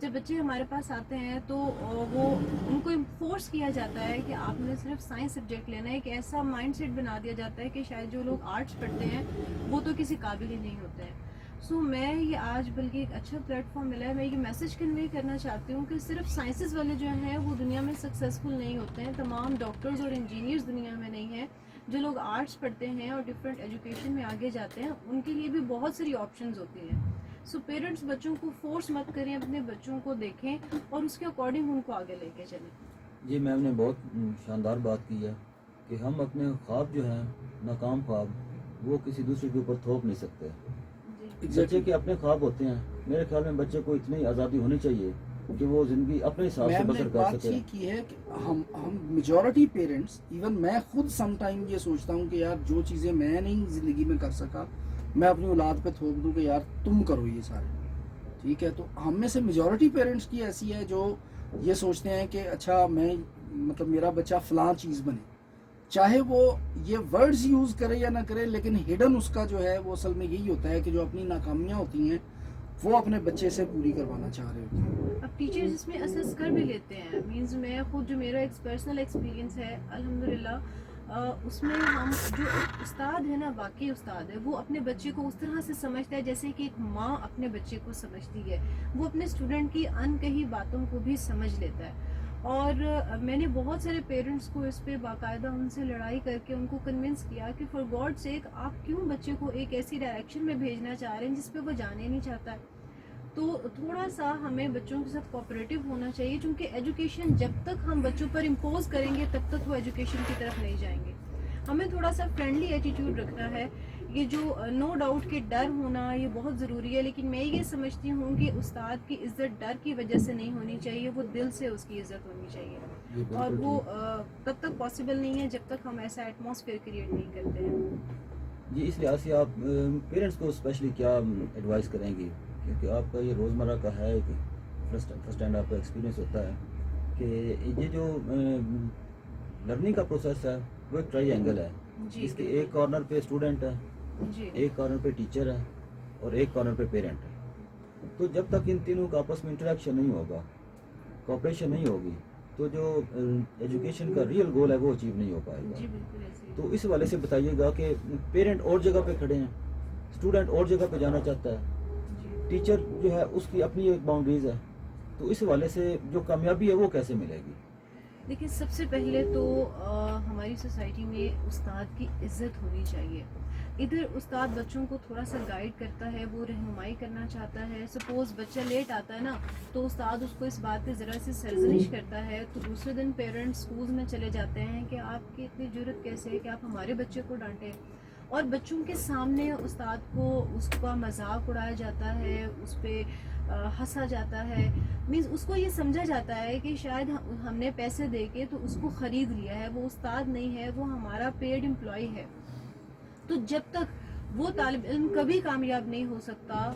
جب بچے ہمارے پاس آتے ہیں تو وہ ان کو فورس کیا جاتا ہے کہ آپ نے صرف سائنس سبجیکٹ لینا ہے. ایک ایسا مائنڈ سیٹ بنا دیا جاتا ہے کہ شاید جو لوگ آرٹس پڑھتے ہیں وہ تو کسی قابل ہی نہیں ہوتے ہیں. سو میں یہ آج بلکہ ایک اچھا پلیٹ فارم ملا ہے، میں یہ میسج کنوے کرنا چاہتی ہوں کہ صرف سائنسز والے جو ہیں وہ دنیا میں سکسیزفل نہیں ہوتے ہیں. تمام ڈاکٹرز اور انجینئرز دنیا میں نہیں ہیں. جو لوگ آرٹس پڑھتے ہیں اور ڈفرینٹ ایجوکیشن میں آگے جاتے ہیں ان کے لیے بھی بہت ساری آپشنز ہوتی ہیں. سو پیرنٹس بچوں کو فورس مت کریں، اپنے بچوں کو دیکھیں اور اس کے اکارڈنگ ان کو آگے لے کے چلیں. جی میم نے بہت شاندار بات کی ہے کہ ہم اپنے خواب جو ہیں، ناکام خواب، وہ کسی دوسرے کے اوپر تھوپ نہیں سکتے. بچے کے اپنے خواب ہوتے ہیں. میرے خیال میں بچے کو اتنی آزادی ہونی چاہیے کہ وہ زندگی اپنے حساب سے میم نے بسر کر بات سکے. یہ کی ہے کہ ہم میجورٹی پیرنٹس، ایون میں خود سم ٹائم یہ سوچتا ہوں کہ یار جو چیزیں میں نہیں زندگی میں کر سکا میں اپنی اولاد پہ تھوپ دوں کہ یار تم کرو یہ سارے. ٹھیک ہے، تو ہم میں سے میجورٹی پیرنٹس کی ایسی ہے جو یہ سوچتے ہیں کہ اچھا میں مطلب میرا بچہ فلاں چیز بنے، چاہے وہ یہ ورڈز یوز کرے یا نہ کرے، لیکن ہڈن اس کا جو ہے وہ اصل میں یہی ہوتا ہے کہ جو اپنی ناکامیاں ہوتی ہیں وہ اپنے بچے سے پوری کروانا چاہ رہے ہوتے ہیں. اب ٹیچرز اس میں اسیس کر بھی لیتے ہیں. مینز میں خود جو میرا ایک پرسنل ایکسپیرینس ہے الحمدللہ اس میں ہم جو ایک استاد ہے نا، واقعی استاد ہے، وہ اپنے بچے کو اس طرح سے سمجھتا ہے جیسے کہ ایک ماں اپنے بچے کو سمجھتی ہے. وہ اپنے اسٹوڈنٹ کی ان کہی باتوں کو بھی سمجھ لیتا ہے. اور میں نے بہت سارے پیرنٹس کو اس پہ باقاعدہ ان سے لڑائی کر کے ان کو کنونس کیا کہ فار گاڈ سیک آپ کیوں بچے کو ایک ایسی ڈائریکشن میں بھیجنا چاہ رہے ہیں جس پہ وہ جانے نہیں چاہتا ہے. تو تھوڑا سا ہمیں بچوں کے ساتھ کوآپریٹو ہونا چاہیے، کیونکہ ایجوکیشن جب تک ہم بچوں پر امپوز کریں گے تب تک وہ ایجوکیشن کی طرف نہیں جائیں گے. ہمیں تھوڑا سا فرینڈلی ایٹیٹیوڈ رکھنا ہے. یہ جو نو ڈاؤٹ کہ ڈر ہونا یہ بہت ضروری ہے، لیکن میں یہ سمجھتی ہوں کہ استاد کی عزت ڈر کی وجہ سے نہیں ہونی چاہیے، وہ دل سے اس کی عزت ہونی چاہیے. اور وہ تب تک پاسبل نہیں ہے جب تک ہم ایسا ایٹماسفیئر کریٹ نہیں کرتے ہیں. جی اس لحاظ سے آپ پیرنٹس کو اسپیشلی کیا ایڈوائز کریں گی، کیونکہ آپ کا یہ روزمرہ کا ہے کہ فرسٹ ہینڈ آپ کا ایکسپیرینس ہوتا ہے کہ یہ جو لرننگ کا پروسیس ہے وہ ایک ٹرائی اینگل ہے. جی اس کے ایک کارنر پہ اسٹوڈنٹ ہے، جی ایک کارنر پہ ٹیچر ہے اور ایک کارنر پہ پیرنٹ ہے. تو جب تک ان تینوں کا آپس میں انٹریکشن نہیں ہوگا، کوآپریشن نہیں ہوگی، تو جو ایجوکیشن کا ریئل گول ہے وہ اچیو نہیں ہو پائے گا. جی بالکل ایسے ہی. تو اس حوالے سے بتائیے گا کہ پیرنٹ اور جگہ پہ کھڑے ہیں، اسٹوڈنٹ اور جگہ پہ جانا چاہتا ہے، جی ٹیچر جو ہے اس کی اپنی ایک باؤنڈریز ہے. تو اس حوالے سے جو کامیابی ہے وہ کیسے ملے گی؟ دیکھیں، سب سے پہلے تو ہماری سوسائٹی میں استاد کی عزت ہونی چاہیے. ادھر استاد بچوں کو تھوڑا سا گائیڈ کرتا ہے، وہ رہنمائی کرنا چاہتا ہے. سپوز بچہ لیٹ آتا ہے نا، تو استاد اس کو اس بات پہ ذرا سی سرزنش کرتا ہے، تو دوسرے دن پیرنٹس اسکول میں چلے جاتے ہیں کہ آپ کی اتنی جرت کیسے ہے کہ آپ ہمارے بچے کو ڈانٹیں. اور بچوں کے سامنے استاد کو اس کا مذاق اڑایا جاتا ہے، اس پہ ہنسا جاتا ہے. مینز اس کو یہ سمجھا جاتا ہے کہ شاید ہم نے پیسے دے کے تو اس کو خرید لیا ہے، وہ استاد نہیں ہے، وہ ہمارا پیڈ امپلائی ہے. تو جب تک وہ طالب علم کبھی کامیاب نہیں ہو سکتا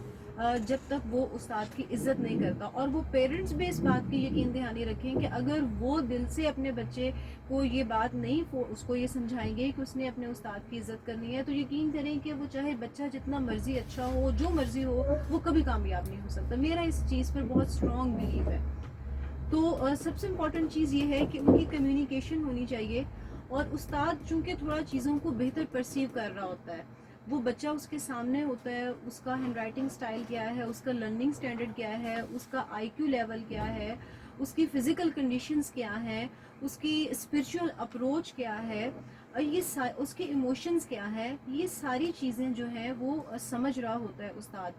جب تک وہ استاد کی عزت نہیں کرتا. اور وہ پیرنٹس بھی اس بات کی یقین دہانی رکھیں کہ اگر وہ دل سے اپنے بچے کو یہ بات نہیں اس کو یہ سمجھائیں گے کہ اس نے اپنے استاد کی عزت کرنی ہے، تو یقین کریں کہ وہ چاہے بچہ جتنا مرضی اچھا ہو، جو مرضی ہو، وہ کبھی کامیاب نہیں ہو سکتا. میرا اس چیز پر بہت اسٹرانگ بلیو ہے. تو سب سے امپورٹنٹ چیز یہ ہے کہ ان کی کمیونیکیشن ہونی چاہیے. اور استاد چونکہ تھوڑا چیزوں کو بہتر پرسیو کر رہا ہوتا ہے، وہ بچہ اس کے سامنے ہوتا ہے، اس کا ہینڈ رائٹنگ سٹائل کیا ہے، اس کا لرننگ سٹینڈرڈ کیا ہے، اس کا آئی کیو لیول کیا ہے، اس کی فزیکل کنڈیشنز کیا ہیں، اس کی اسپرچول اپروچ کیا ہے، اس کے ایموشنز کیا ہے، یہ ساری چیزیں جو ہیں وہ سمجھ رہا ہوتا ہے استاد.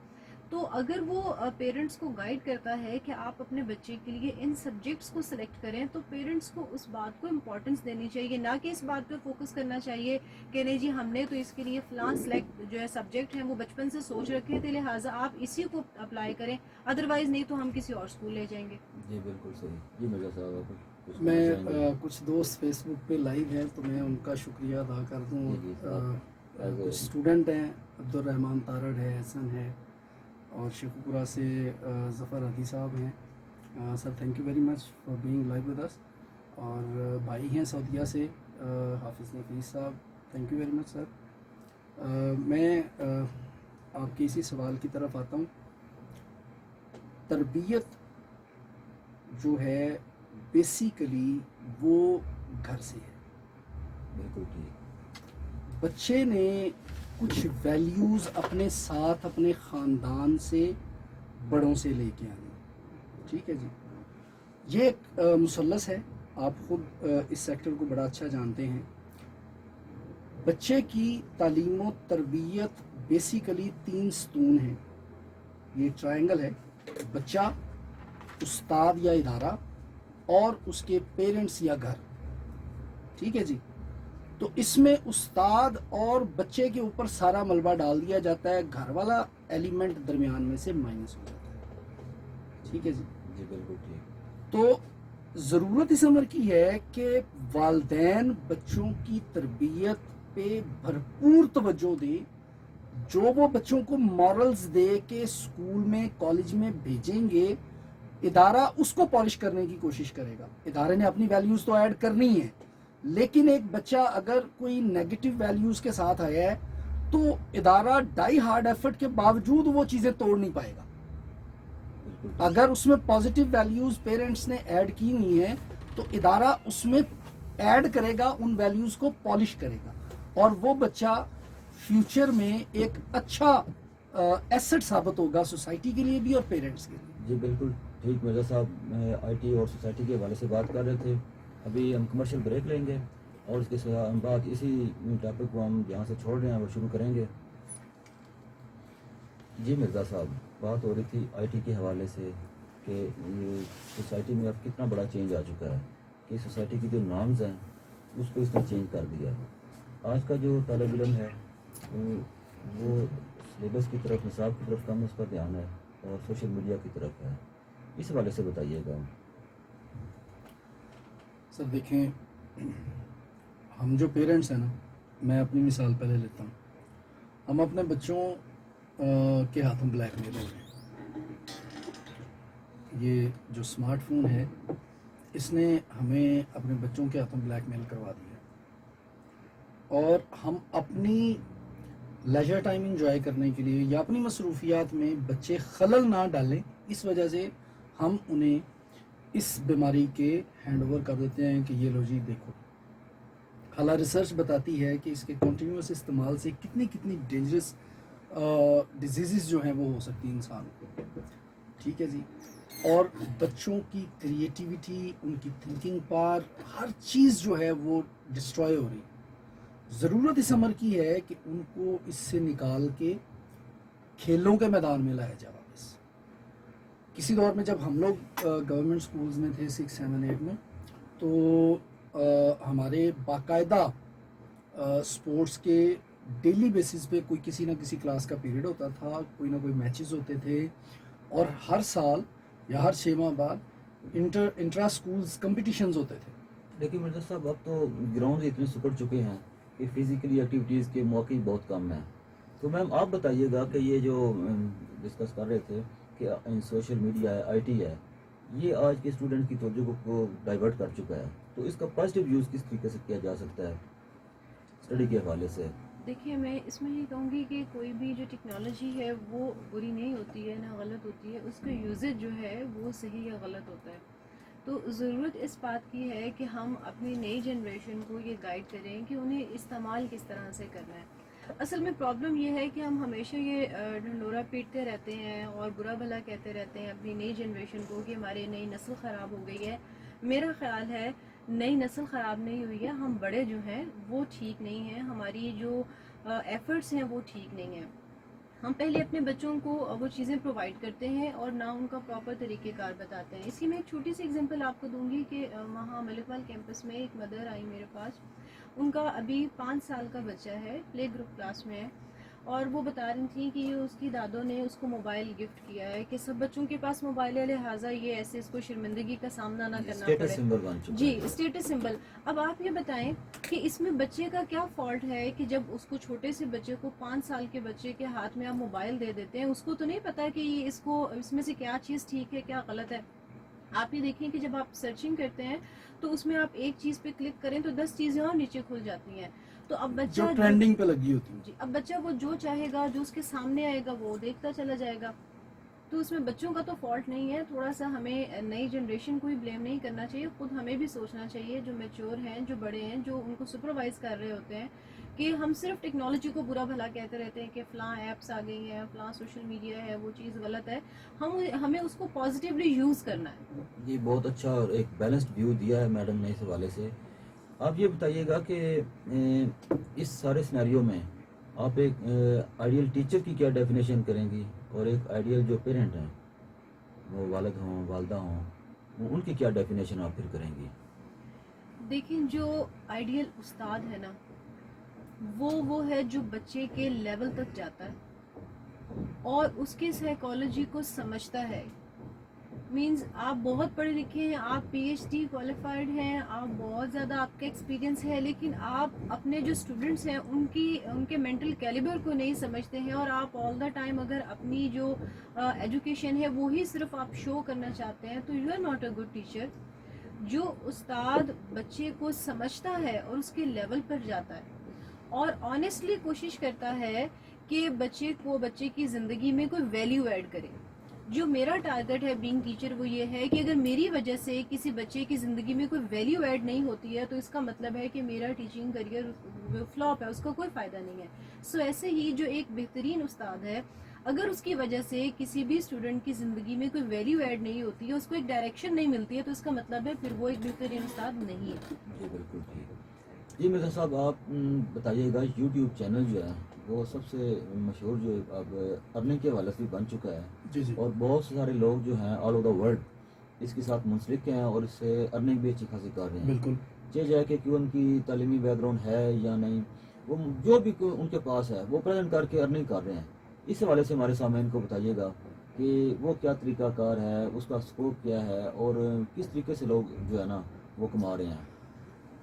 تو اگر وہ پیرنٹس کو گائیڈ کرتا ہے کہ آپ اپنے بچے کے لیے ان سبجیکٹس کو سلیکٹ کریں، تو پیرنٹس کو اس بات کو امپورٹنس دینی چاہیے، نہ کہ اس بات پہ فوکس کرنا چاہیے کہ نہیں جی ہم نے تو اس کے لیے فلاں سلیکٹ جو ہے سبجیکٹ ہیں وہ بچپن سے سوچ رکھے تھے، لہٰذا آپ اسی کو اپلائی کریں، ادروائز نہیں تو ہم کسی اور اسکول لے جائیں گے. جی بالکل صحیح. جی مرزا صاحب آپ کچھ میں کہنا چاہیں گے؟ کچھ دوست فیس بک پہ لائیو ہیں تو میں ان کا شکریہ ادا کر دوں. جی کچھ اسٹوڈنٹ ہیں، عبدالرحمن تارڑ ہے، حسن ہے، اور شیخو پورہ سے ظفر عدی صاحب ہیں. Sir thank you very much for being live with us. اور بھائی ہیں سعودیہ سے حافظ نفیس صاحب، thank you very much sir. میں آپ کے اسی سوال کی طرف آتا ہوں. تربیت جو ہے بیسیکلی وہ گھر سے ہے. بالکل ٹھیک. بچے نے کچھ ویلیوز اپنے ساتھ اپنے خاندان سے، بڑوں سے لے کے آنی. ٹھیک ہے جی. یہ ایک مثلث ہے، آپ خود اس سیکٹر کو بڑا اچھا جانتے ہیں. بچے کی تعلیم و تربیت بیسیکلی 3 ستون ہیں. یہ ٹرائنگل ہے: بچہ، استاد یا ادارہ، اور اس کے پیرنٹس یا گھر. ٹھیک ہے جی. تو اس میں استاد اور بچے کے اوپر سارا ملبہ ڈال دیا جاتا ہے، گھر والا ایلیمنٹ درمیان میں سے مائنس ہو جاتا ہے. ٹھیک ہے جی. جی بالکل ٹھیک. تو ضرورت اس عمر کی ہے کہ والدین بچوں کی تربیت پہ بھرپور توجہ دے. جو وہ بچوں کو مورلز دے کے اسکول میں، کالج میں بھیجیں گے، ادارہ اس کو پالش کرنے کی کوشش کرے گا. ادارے نے اپنی ویلیوز تو ایڈ کرنی ہے، لیکن ایک بچہ اگر کوئی نیگیٹو ویلیوز کے ساتھ آیا ہے تو ادارہ ڈائی ہارڈ ایفرٹ کے باوجود وہ چیزیں توڑ نہیں پائے گا. اگر اس میں پازیٹیو ویلیوز پیرنٹس نے ایڈ کی ہوئی ہیں تو ادارہ اس میں ایڈ کرے گا, ان ویلیوز کو پالش کرے گا, اور وہ بچہ فیوچر میں ایک اچھا ایسٹ ثابت ہوگا سوسائٹی کے لیے بھی اور پیرنٹس کے لیے. جی بالکل ٹھیک. مرزا صاحب آئی ٹی اور سوسائٹی کے حوالے سے بات کر رہے تھے. ابھی ہم کمرشل بریک لیں گے اور اس کے بعد اسی ٹاپک کو ہم جہاں سے چھوڑ رہے ہیں وہ شروع کریں گے. جی مرزا صاحب, بات ہو رہی تھی آئی ٹی کے حوالے سے کہ یہ سوسائٹی میں اب کتنا بڑا چینج آ چکا ہے کہ سوسائٹی کی جو نارمز ہیں اس کو اس نے چینج کر دیا ہے. آج کا جو طالب علم ہے وہ سلیبس کی طرف, نصاب کی طرف کم اس کا دھیان ہے اور سوشل میڈیا کی طرف ہے. اس حوالے سے بتائیے گا. سر دیکھیں, ہم جو پیرنٹس ہیں نا, میں اپنی مثال پہلے لیتا ہوں. ہم اپنے بچوں کے ہاتھوں بلیک میل ہو رہے ہیں. یہ جو اسمارٹ فون ہے اس نے ہمیں اپنے بچوں کے ہاتھوں بلیک میل کروا دیا, اور ہم اپنی لیجر ٹائم انجوائے کرنے کے لیے یا اپنی مصروفیات میں بچے خلل نہ ڈالیں, اس وجہ سے ہم انہیں اس بیماری کے ہینڈ اوور کر دیتے ہیں کہ یہ لو جی دیکھو. حالانکہ ریسرچ بتاتی ہے کہ اس کے کنٹینیوس استعمال سے کتنی ڈینجرس ڈیزیزز جو ہیں وہ ہو سکتی ہیں انسان کو. ٹھیک ہے جی. اور بچوں کی کریٹیوٹی, ان کی تھنکنگ پار, ہر چیز جو ہے وہ ڈسٹروائے ہو رہی. ضرورت اس عمر کی ہے کہ ان کو اس سے نکال کے کھیلوں کے میدان میں لایا جائے واپس. کسی دور میں جب ہم لوگ گورنمنٹ سکولز میں تھے 6, 7, 8 میں, تو ہمارے باقاعدہ سپورٹس کے ڈیلی بیسس پہ کوئی کسی نہ کسی کلاس کا پیریڈ ہوتا تھا, کوئی نہ کوئی میچز ہوتے تھے, اور ہر سال یا ہر 6 ماہ بعد انٹرا سکولز کمپٹیشنز ہوتے تھے. لیکن مرزا صاحب اب تو گراؤنڈ اتنے سکڑ چکے ہیں کہ فزیکلی ایکٹیویٹیز کے موقع بہت کم ہیں. تو میم آپ بتائیے گا کہ یہ جو ڈسکس کر رہے تھے کہ سوشل میڈیا ہے, آئی ٹی ہے, یہ آج کے اسٹوڈنٹ کی توجہ کو ڈائیورٹ کر چکا ہے, تو اس کا پازیٹیو یوز کس طریقے سے کیا جا سکتا ہے اسٹڈی کے حوالے سے؟ دیکھیے, میں اس میں یہ کہوں گی کہ کوئی بھی جو ٹیکنالوجی ہے وہ بری نہیں ہوتی ہے, نہ غلط ہوتی ہے. اس کا یوزج جو ہے وہ صحیح یا غلط ہوتا ہے. تو ضرورت اس بات کی ہے کہ ہم اپنی نئی جنریشن کو یہ گائیڈ کریں کہ انہیں استعمال کس طرح سے کرنا ہے. اصل میں پرابلم یہ ہے کہ ہم ہمیشہ یہ ڈھنڈورا پیٹتے رہتے ہیں اور برا بھلا کہتے رہتے ہیں اپنی نئی جنریشن کو کہ ہماری نئی نسل خراب ہو گئی ہے. میرا خیال ہے نئی نسل خراب نہیں ہوئی ہے, ہم بڑے جو ہیں وہ ٹھیک نہیں ہیں, ہماری جو ایفرٹس ہیں وہ ٹھیک نہیں ہیں. ہم پہلے اپنے بچوں کو وہ چیزیں پرووائڈ کرتے ہیں اور نہ ان کا پراپر طریقہ کار بتاتے ہیں. اسی میں ایک چھوٹی سی ایگزامپل آپ کو دوں گی کہ وہاں ملک وال کیمپس میں ایک مدر آئی میرے پاس. ان کا ابھی 5 سال کا بچہ ہے, پلے گروپ کلاس میں ہے, اور وہ بتا رہی تھیں کہ یہ اس کی دادوں نے اس کو موبائل گفٹ کیا ہے کہ سب بچوں کے پاس موبائل ہے, لہٰذا یہ ایسے اس کو شرمندگی کا سامنا نہ کرنا پڑے. اسٹیٹس سمبل بن چکا ہے. جی, اسٹیٹس سمبل. اب آپ یہ بتائیں کہ اس میں بچے کا کیا فالٹ ہے کہ جب اس کو چھوٹے سے بچے کو 5 سال کے بچے کے ہاتھ میں آپ موبائل دے دیتے ہیں, اس کو تو نہیں پتا کہ اس میں سے کیا چیز ٹھیک ہے کیا غلط ہے. آپ یہ دیکھیں کہ جب آپ سرچنگ کرتے ہیں تو اس میں آپ ایک چیز پہ کلک کریں تو 10 چیزیں اور نیچے کھل جاتی ہیں. تو اب بچہ جو ٹرینڈنگ پہ لگی ہوتی ہے, جی, اب بچہ وہ جو چاہے گا, جو اس کے سامنے آئے گا وہ دیکھتا چلا جائے گا. تو اس میں بچوں کا تو فالٹ نہیں ہے. تھوڑا سا ہمیں نئی جنریشن کو ہی بلیم نہیں کرنا چاہیے, خود ہمیں بھی سوچنا چاہیے, جو میچور ہیں, جو بڑے ہیں, جو ان کو سپروائز کر رہے ہوتے ہیں, کہ ہم صرف ٹیکنالوجی کو برا بھلا کہتے رہتے ہیں کہ فلاں ایپس آ گئی ہیں, فلاں سوشل میڈیا ہے, وہ چیز غلط ہے. ہمیں اس کو پازیٹیولی یوز کرنا ہے. یہ بہت اچھا اور ایک بیلنسڈ ویو دیا ہے میڈم نے اس حوالے سے. آپ یہ بتائیے گا کہ اس سارے سینیریو میں آپ ایک آئیڈیل ٹیچر کی کیا ڈیفینیشن کریں گی, اور ایک آئیڈیل جو پیرنٹ ہیں, وہ والد ہوں, والدہ ہوں, ان کی کیا ڈیفینیشن آپ پھر کریں گی؟ دیکھیں, جو آئیڈیل استاد ہے نا, وہ ہے جو بچے کے لیول تک جاتا ہے اور اس کی سائیکالوجی کو سمجھتا ہے. مینز آپ بہت پڑھے لکھے ہیں, آپ پی ایچ ڈی کوالیفائڈ ہیں, آپ بہت زیادہ آپ کا ایکسپیرینس ہے, لیکن آپ اپنے جو اسٹوڈنٹس ہیں ان کے مینٹل کیلیبر کو نہیں سمجھتے ہیں, اور آپ آل دا ٹائم اگر اپنی جو ایجوکیشن ہے وہی صرف آپ شو کرنا چاہتے ہیں, تو you are not a good teacher. جو استاد بچے کو سمجھتا ہے اور اس کے لیول پر جاتا ہے اور آنیسٹلی کوشش کرتا ہے کہ بچے کی زندگی میں کوئی ویلیو ایڈ کرے, جو میرا ٹارگٹ ہے بینگ ٹیچر وہ یہ ہے کہ اگر میری وجہ سے کسی بچے کی زندگی میں کوئی ویلیو ایڈ نہیں ہوتی ہے تو اس کا مطلب ہے کہ میرا ٹیچنگ کریئر فلاپ ہے, اس کا کوئی فائدہ نہیں ہے. سو ایسے ہی جو ایک بہترین استاد ہے, اگر اس کی وجہ سے کسی بھی اسٹوڈنٹ کی زندگی میں کوئی ویلیو ایڈ نہیں ہوتی ہے, اس کو ایک ڈائریکشن نہیں ملتی ہے, تو اس کا مطلب ہے پھر وہ ایک بہترین استاد نہیں ہے. جی بالکل ٹھیک. جی مرزا صاحب آپ بتائیے گا, یوٹیوب چینل جو ہے وہ سب سے مشہور جو اب ارننگ کے حوالے سے بن چکا ہے, جی جی اور بہت سارے لوگ جو ہیں آل اوور دا ورلڈ اس کے ساتھ منسلک ہیں اور اس سے ارننگ بھی اچھی خاصی کر رہے ہیں. بالکل. چاہے جائے کہ ان کی تعلیمی بیک گراؤنڈ ہے یا نہیں, وہ جو بھی ان کے پاس ہے وہ پریزنٹ کر کے ارننگ کر رہے ہیں. اس حوالے سے ہمارے سامعین کو بتائیے گا کہ وہ کیا طریقہ کار ہے, اس کا اسکوپ کیا ہے, اور کس طریقے سے لوگ جو ہے نا وہ کما رہے ہیں.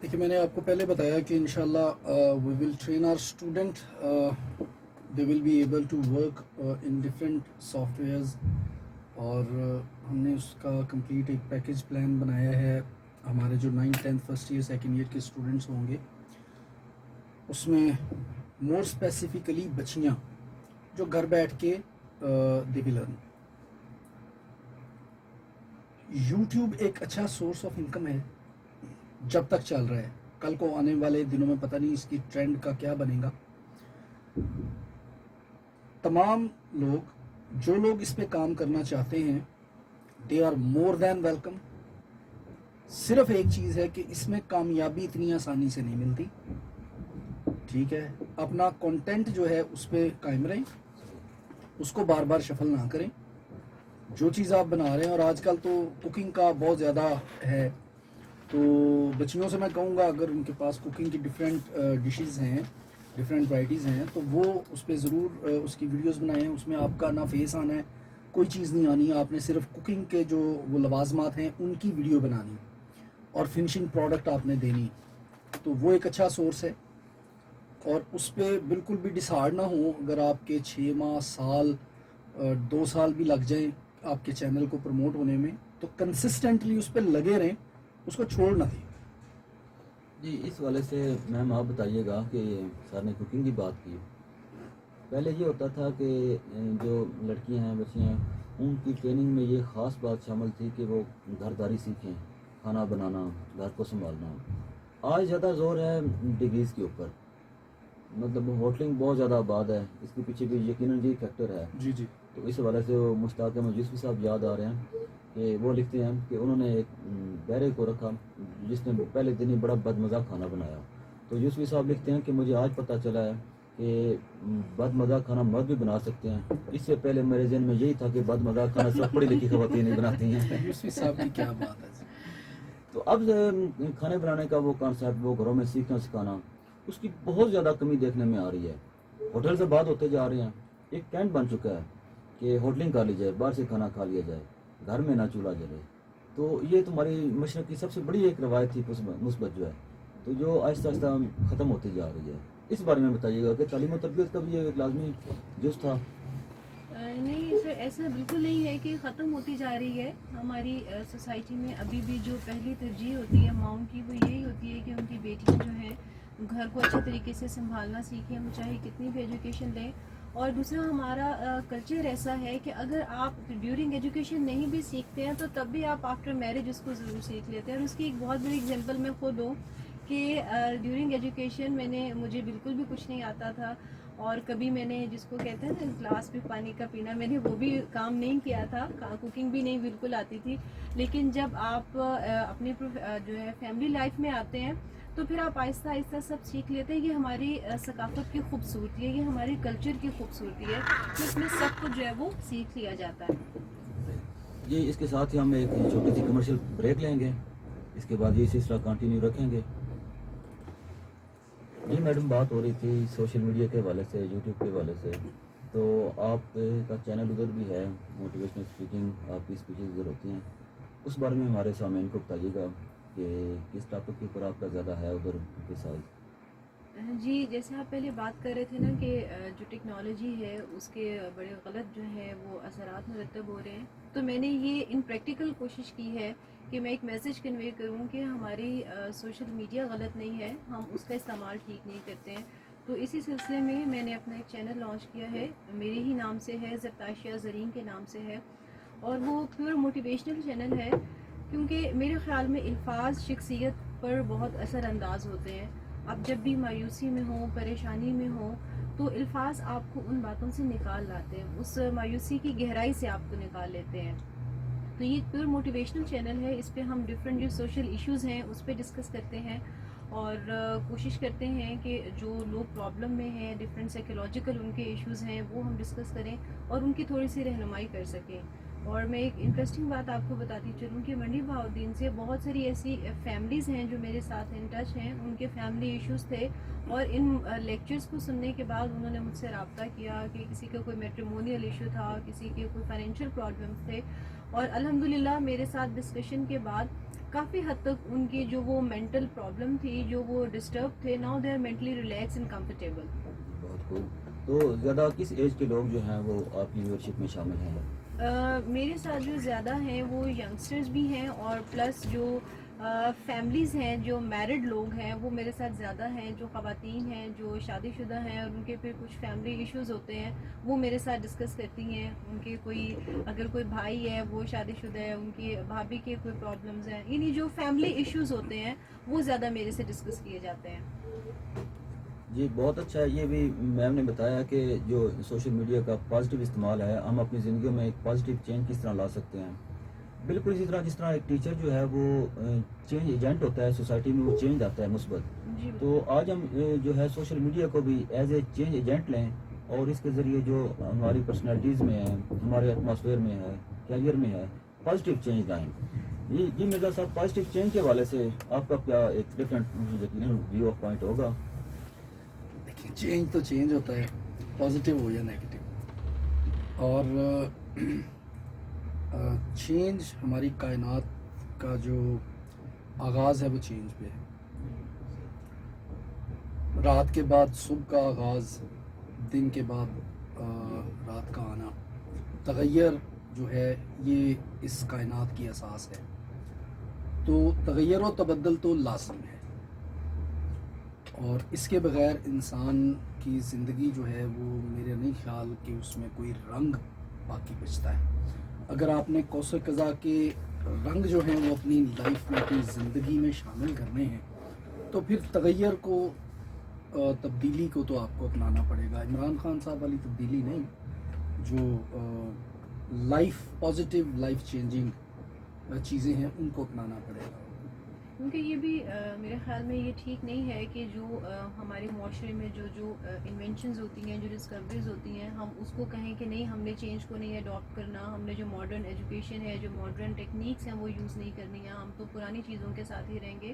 دیکھیے میں نے آپ کو پہلے بتایا کہ انشاءاللہ we will train our student, they will be able to work in different softwares, اور ہم نے اس کا کمپلیٹ ایک پیکیج پلان بنایا ہے. ہمارے جو 9th 10th first year second year کے اسٹوڈنٹس ہوں گے اس میں مور اسپیسیفکلی بچیاں جو گھر بیٹھ کے دے ول لرن. یوٹیوب ایک اچھا سورس آف انکم ہے جب تک چل رہا ہے. کل کو آنے والے دنوں میں پتہ نہیں اس کی ٹرینڈ کا کیا بنے گا. تمام لوگ جو لوگ اس پہ کام کرنا چاہتے ہیں they are more than welcome. صرف ایک چیز ہے کہ اس میں کامیابی اتنی آسانی سے نہیں ملتی. ٹھیک ہے, اپنا کنٹینٹ جو ہے اس پہ قائم رہیں, اس کو بار بار شفل نہ کریں. جو چیز آپ بنا رہے ہیں, اور آج کل تو کوکنگ کا بہت زیادہ ہے, تو بچیوں سے میں کہوں گا اگر ان کے پاس کوکنگ کی ڈفرینٹ ڈشز ہیں, ڈفرینٹ ورائٹیز ہیں, تو وہ اس پہ ضرور اس کی ویڈیوز بنائیں. اس میں آپ کا نہ فیس آنا ہے, کوئی چیز نہیں آنی ہے, آپ نے صرف کوکنگ کے جو وہ لوازمات ہیں ان کی ویڈیو بنانی اور فنشنگ پروڈکٹ آپ نے دینی. تو وہ ایک اچھا سورس ہے, اور اس پہ بالکل بھی ڈسہارڈ نہ ہوں اگر آپ کے 6 ماہ سال 2 سال بھی لگ جائیں آپ کے چینل کو پروموٹ ہونے میں, تو کنسسٹنٹلی اس پہ لگے رہیں, اس کو چھوڑ نہ دیں. جی اس والے سے میم آپ بتائیے گا کہ سر نے کوکنگ کی بات کی. پہلے یہ ہوتا تھا کہ جو لڑکیاں ہیں, بچیاں ہیں, ان کی ٹریننگ میں یہ خاص بات شامل تھی کہ وہ گھرداری سیکھیں, کھانا بنانا, گھر کو سنبھالنا. آج زیادہ زور ہے ڈگریز کے اوپر, مطلب ہوٹلنگ بہت زیادہ آباد ہے, اس کے پیچھے بھی یقیناً یہ فیکٹر ہے. جی جی. تو اس حوالے سے وہ مشتاق احمد یوسفی صاحب یاد آ رہے ہیں کہ وہ لکھتے ہیں کہ انہوں نے ایک بہرے کو رکھا جس نے پہلے دن ہی بڑا بد مزہ کھانا بنایا. تو یوسفی صاحب لکھتے ہیں کہ مجھے آج پتہ چلا ہے کہ بد مزہ کھانا مرد بھی بنا سکتے ہیں. اس سے پہلے میرے ذہن میں یہی تھا کہ بد مزہ کھانا صرف پڑھی لکھی خواتین ہی بناتی ہیں. یوسفی صاحب کی کیا بات ہے. تو اب کھانے بنانے کا وہ کانسیپٹ, وہ گھروں میں سیکھنا سکھانا, اس کی بہت زیادہ کمی دیکھنے میں آ رہی ہے. ہوٹل سے بعد ہوتے جا رہے ہیں, ایک ٹرینڈ بن چکا ہے کہ ہوٹلنگ کر لی جائے, باہر سے کھانا کھا لیا جائے, گھر میں نہ چولہا جلے. تو یہ تمہاری مشرق کی سب سے بڑی ایک روایت تھی مثبت جو ہے, تو جو آہستہ آہستہ ختم ہوتی جا رہی ہے. اس بارے میں بتائیے گا کہ تعلیم و تربیت کا بھی یہ ایک لازمی جز تھا. نہیں سر, ایسا بالکل نہیں ہے کہ ختم ہوتی جا رہی ہے. ہماری سوسائٹی میں ابھی بھی جو پہلی ترجیح ہوتی ہے ماؤں کی وہ یہی ہوتی ہے کہ ان کی بیٹیاں جو ہیں گھر کو اچھے طریقے سے سنبھالنا سیکھیں, وہ چاہے کتنی بھی ایجوکیشن لیں. اور دوسرا ہمارا کلچر ایسا ہے کہ اگر آپ ڈیورنگ ایجوکیشن نہیں بھی سیکھتے ہیں تو تب بھی آپ آفٹر میرج اس کو ضرور سیکھ لیتے ہیں. اور اس کی ایک بہت بڑی اگزامپل میں خود ہوں کہ ڈیورنگ ایجوکیشن مجھے بالکل بھی کچھ نہیں آتا تھا, اور کبھی میں نے جس کو کہتے ہیں نا گلاس میں پانی کا پینا, میں نے وہ بھی کام نہیں کیا تھا, کوکنگ بھی نہیں بالکل آتی تھی. لیکن جب آپ اپنی جو ہے فیملی لائف میں آتے ہیں تو پھر آپ آہستہ آہستہ سب سیکھ لیتے ہیں. یہ ہماری ثقافت کی خوبصورتی ہے, یہ ہماری کلچر کی خوبصورتی ہے, تو اس میں سب کچھ جو ہے وہ سیکھ لیا جاتا ہے. جی اس کے ساتھ ہی ہم ایک چھوٹی سی کمرشل بریک لیں گے, اس کے بعد یہ سلسلہ کنٹینیو رکھیں گے. جی میڈم بات ہو رہی تھی سوشل میڈیا کے حوالے سے, یوٹیوب کے حوالے سے, تو آپ کا چینل ادھر بھی ہے, موٹیویشنل اسپیکنگ, آپ کی اسپیچز ادھر ہوتی ہیں. اس بارے میں ہمارے سامعین کو بتائیے گا کہ کس ٹاپک کے اوپر آپ کا زیادہ ہے ادھر امفسائز. جی جیسے آپ پہلے بات کر رہے تھے نا کہ جو ٹیکنالوجی ہے اس کے بڑے غلط جو ہے وہ اثرات مرتب ہو رہے ہیں, تو میں نے یہ ان پریکٹیکل کوشش کی ہے کہ میں ایک میسج کنوے کروں کہ ہماری سوشل میڈیا غلط نہیں ہے, ہم اس کا استعمال ٹھیک نہیں کرتے ہیں. تو اسی سلسلے میں میں نے اپنا ایک چینل لانچ کیا ہے, میرے ہی نام سے ہے, زرتاشیہ زرین کے نام سے ہے. اور وہ پیور موٹیویشنل چینل ہے، کیونکہ میرے خیال میں الفاظ شخصیت پر بہت اثر انداز ہوتے ہیں. آپ جب بھی مایوسی میں ہوں، پریشانی میں ہوں، تو الفاظ آپ کو ان باتوں سے نکال لاتے ہیں، اس مایوسی کی گہرائی سے آپ کو نکال لیتے ہیں. تو یہ ایک پیور موٹیویشنل چینل ہے. اس پہ ہم ڈفرینٹ جو سوشل ایشوز ہیں اس پہ ڈسکس کرتے ہیں، اور کوشش کرتے ہیں کہ جو لوگ پرابلم میں ہیں، ڈفرینٹ سائیکولوجیکل ان کے ایشوز ہیں، وہ ہم ڈسکس کریں اور ان کی تھوڑی سی رہنمائی کر سکیں. اور میں ایک انٹرسٹنگ بات آپ کو بتاتی چلوں کہ منڈی بہاؤالدین سے بہت ساری ایسی فیملیز ہیں جو میرے ساتھ ان ٹچ ہیں، ان کے فیملی ایشوز تھے، اور ان لیکچرز کو سننے کے بعد انہوں نے مجھ سے رابطہ کیا کہ کسی کا کوئی میٹریمونیل ایشو تھا، کسی کے کوئی فائنینشیل پرابلمس تھے، اور الحمدللہ میرے ساتھ ڈسکشن کے بعد کافی حد تک ان کی جو وہ مینٹل پرابلم تھی، جو وہ ڈسٹرب تھے، now they are mentally relax and comfortable. بہت خوب. تو زیادہ کس ایج کے لوگ جو ہیں وہ آپ کی ویورشپ میں شامل ہیں؟ میرے ساتھ جو زیادہ ہیں وہ ینگسٹرز بھی ہیں، اور پلس جو فیملیز ہیں، جو میرڈ لوگ ہیں وہ میرے ساتھ زیادہ ہیں. جو خواتین ہیں جو شادی شدہ ہیں اور ان کے پھر کچھ فیملی ایشوز ہوتے ہیں وہ میرے ساتھ ڈسکس کرتی ہیں. ان کے کوئی اگر کوئی بھائی ہے وہ شادی شدہ ہے، ان کی بھابھی کے کوئی پرابلمز ہیں، یعنی جو فیملی ایشوز ہوتے ہیں وہ زیادہ میرے سے ڈسکس کیے جاتے ہیں. جی بہت اچھا ہے. یہ بھی میم نے بتایا کہ جو سوشل میڈیا کا پازیٹیو استعمال ہے، ہم اپنی زندگیوں میں ایک پازیٹیو چینج کس طرح لا سکتے ہیں. بالکل اسی طرح جس طرح ایک ٹیچر جو ہے وہ چینج ایجنٹ ہوتا ہے سوسائٹی میں، وہ چینج آتا ہے مثبت. جی تو آج ہم جو ہے سوشل میڈیا کو بھی ایز اے چینج ایجنٹ لیں، اور اس کے ذریعے جو ہماری پرسنالٹیز میں ہے، ہمارے ایٹماسفیئر میں ہے، کیریئر میں ہے، پازیٹیو چینج لائیں. جی مرزا صاحب، پازیٹیو چینج کے حوالے سے آپ کا کیا ایک ڈفرینٹ یقیناً ویو آف پوائنٹ ہوگا؟ دیکھیں، چینج تو چینج ہوتا ہے، پازیٹیو ہو یا نیگیٹو. اور چینج ہماری کائنات کا جو آغاز ہے وہ چینج پہ ہے. رات کے بعد صبح کا آغاز، دن کے بعد رات کا آنا، تغیر جو ہے یہ اس کائنات کی اساس ہے. تو تغیر و تبدل تو لازم ہے، اور اس کے بغیر انسان کی زندگی جو ہے وہ میرے نہیں خیال کہ اس میں کوئی رنگ باقی بچتا ہے. اگر آپ نے قوس قزح کے رنگ جو ہیں وہ اپنی لائف میں، اپنی زندگی میں شامل کرنے ہیں، تو پھر تغیر کو، تبدیلی کو تو آپ کو اپنانا پڑے گا. عمران خان صاحب والی تبدیلی نہیں، جو لائف پازیٹیو، لائف چینجنگ چیزیں ہیں ان کو اپنانا پڑے گا. کیونکہ یہ بھی میرے خیال میں یہ ٹھیک نہیں ہے کہ جو ہمارے معاشرے میں جو انوینشنز ہوتی ہیں، جو ڈسکوریز ہوتی ہیں، ہم اس کو کہیں کہ نہیں، ہم نے چینج کو نہیں اڈاپٹ کرنا، ہم نے جو ماڈرن ایجوکیشن ہے، جو ماڈرن ٹیکنیکس ہیں وہ یوز نہیں کرنی ہیں، ہم تو پرانی چیزوں کے ساتھ ہی رہیں گے.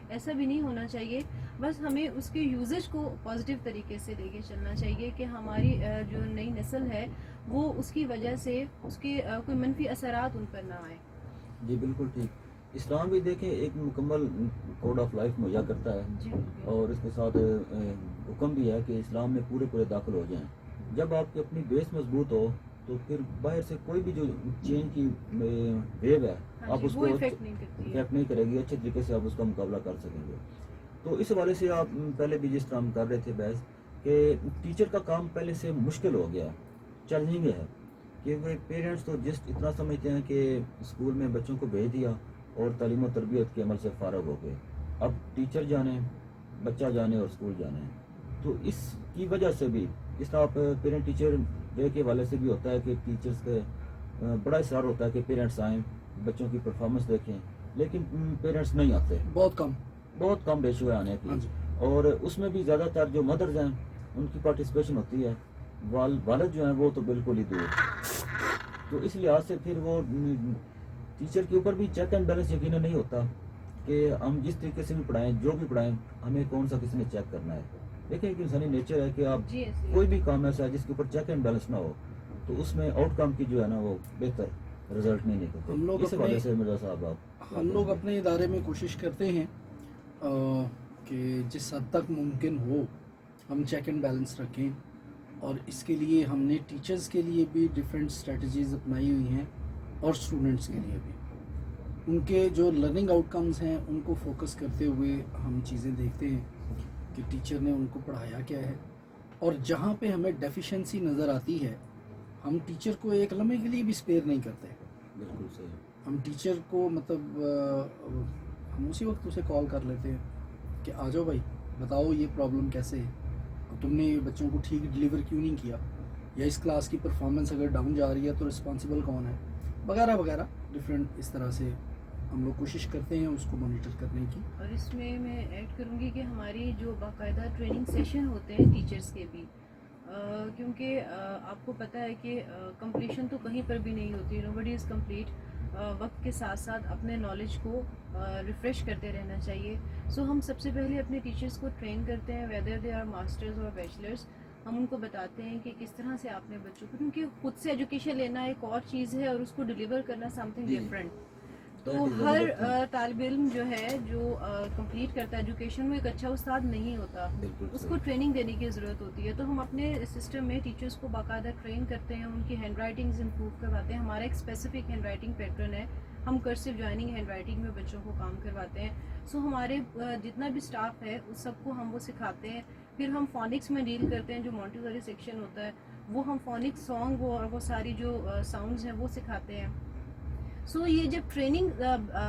ایسا بھی نہیں ہونا چاہیے. بس ہمیں اس کے یوزج کو پازیٹیو طریقے سے لے کے چلنا چاہیے کہ ہماری جو نئی نسل ہے وہ اس کی وجہ سے اس کے کوئی منفی اثرات ان پر نہ آئیں. جی بالکل ٹھیک. اسلام بھی دیکھیں ایک مکمل کوڈ آف لائف مہیا کرتا ہے، جی اور اس کے ساتھ حکم بھی ہے کہ اسلام میں پورے داخل ہو جائیں. جب آپ کی اپنی بیس مضبوط ہو تو پھر باہر سے کوئی بھی جو چینج کی ویو ہے آپ اس کو افیکٹ نہیں کرتی ہے. افیکٹ نہیں کرے گی، اچھے طریقے سے آپ اس کا مقابلہ کر سکیں گے. تو اس حوالے سے آپ پہلے بھی جس طرح ہم کر رہے تھے بحث کہ ٹیچر کا کام پہلے سے مشکل ہو گیا، چیلنجنگ ہے، کیونکہ پیرنٹس تو اتنا سمجھتے ہیں کہ اسکول میں بچوں کو بھیج دیا اور تعلیم و تربیت کے عمل سے فارغ ہو گئے، اب ٹیچر جانے، بچہ جانے اور اسکول جانے. تو اس کی وجہ سے بھی اس طرح پیرنٹ ٹیچر ڈے کے حوالے سے بھی ہوتا ہے کہ ٹیچرز کے بڑا اصرار ہوتا ہے کہ پیرنٹس آئیں، بچوں کی پرفارمنس دیکھیں، لیکن پیرنٹس نہیں آتے، بہت کم ریشو ہے آنے کی. اور اس میں بھی زیادہ تر جو مدرز ہیں ان کی پارٹیسپیشن ہوتی ہے، والد جو ہیں وہ تو بالکل ہی دور. تو اس لحاظ سے پھر وہ ٹیچر کے اوپر بھی چیک اینڈ بیلنس یقیناً نہیں ہوتا کہ ہم جس طریقے سے بھی پڑھائیں، جو بھی پڑھائیں، ہمیں کون سا کسی نے چیک کرنا ہے. دیکھیں کہ انسانی نیچر ہے کہ آپ کوئی بھی کام ایسا ہے جس کے اوپر چیک اینڈ بیلنس نہ ہو تو اس میں آؤٹ کم کی جو ہے نا وہ بہتر رزلٹ نہیں نکلتے. اس حوالے سے مرزا صاحب ہم لوگ اپنے ادارے میں کوشش کرتے ہیں کہ جس حد تک ممکن ہو ہم چیک اینڈ بیلنس رکھیں، اور اس کے لیے ہم نے ٹیچرز کے لیے بھی ڈیفرنٹ اسٹریٹجیز اپنائی ہوئی ہیں، اور اسٹوڈنٹس کے لیے بھی. ان کے جو لرننگ آؤٹ کمز ہیں ان کو فوکس کرتے ہوئے ہم چیزیں دیکھتے ہیں کہ ٹیچر نے ان کو پڑھایا کیا ہے، اور جہاں پہ ہمیں ڈیفیشنسی نظر آتی ہے ہم ٹیچر کو ایک لمحے کے لیے بھی اسپیئر نہیں کرتے. بالکل صحیح. ہم ٹیچر کو مطلب ہم اسی وقت اسے کال کر لیتے ہیں کہ آ جاؤ بھائی بتاؤ یہ پرابلم کیسے ہے, اور تم نے بچوں کو ٹھیک ڈلیور کیوں نہیں کیا, یا اس کلاس کی پرفارمنس اگر ڈاؤن جا رہی ہے تو رسپانسبل کون ہے, وغیرہ وغیرہ ڈفرینٹ اس طرح سے ہم لوگ کوشش کرتے ہیں اس کو مانیٹر کرنے کی. اور اس میں ایڈ کروں گی کہ ہماری جو باقاعدہ ٹریننگ سیشن ہوتے ہیں ٹیچرز کے بھی, کیونکہ آپ کو پتہ ہے کہ کمپلیشن تو کہیں پر بھی نہیں ہوتی, نو بڈی از کمپلیٹ. وقت کے ساتھ ساتھ اپنے نالج کو ریفریش کرتے رہنا چاہیے. سو ہم سب سے پہلے اپنے ٹیچرز کو ٹرین کرتے ہیں, ویدر دے آر ماسٹرز اور بیچلرز. ہم ان کو بتاتے ہیں کہ کس طرح سے آپ نے بچوں کو, کیونکہ خود سے ایجوکیشن لینا ایک اور چیز ہے اور اس کو ڈلیور کرنا سم تھنگ ڈفرینٹ. تو ہر طالب علم جو ہے جو کمپلیٹ کرتا ہے ایجوکیشن, وہ ایک اچھا استاد نہیں ہوتا, اس کو ٹریننگ دینے کی ضرورت ہوتی ہے. تو ہم اپنے سسٹم میں ٹیچرز کو باقاعدہ ٹرین کرتے ہیں, ان کی ہینڈ رائٹنگز امپروو کرواتے ہیں. ہمارا ایک اسپیسیفک ہینڈ رائٹنگ پیٹرن ہے, ہم کرسو جوائننگ ہینڈ رائٹنگ میں بچوں کو کام کرواتے ہیں. سو ہمارے جتنا بھی اسٹاف ہے اس سب کو ہم وہ سکھاتے ہیں. پھر ہم فونکس میں ڈیل کرتے ہیں, جو مونٹیسوری سیکشن ہوتا ہے وہ ہم فونکس سانگ وہ ساری جو ساؤنڈز ہیں وہ سکھاتے ہیں. سو یہ جب ٹریننگ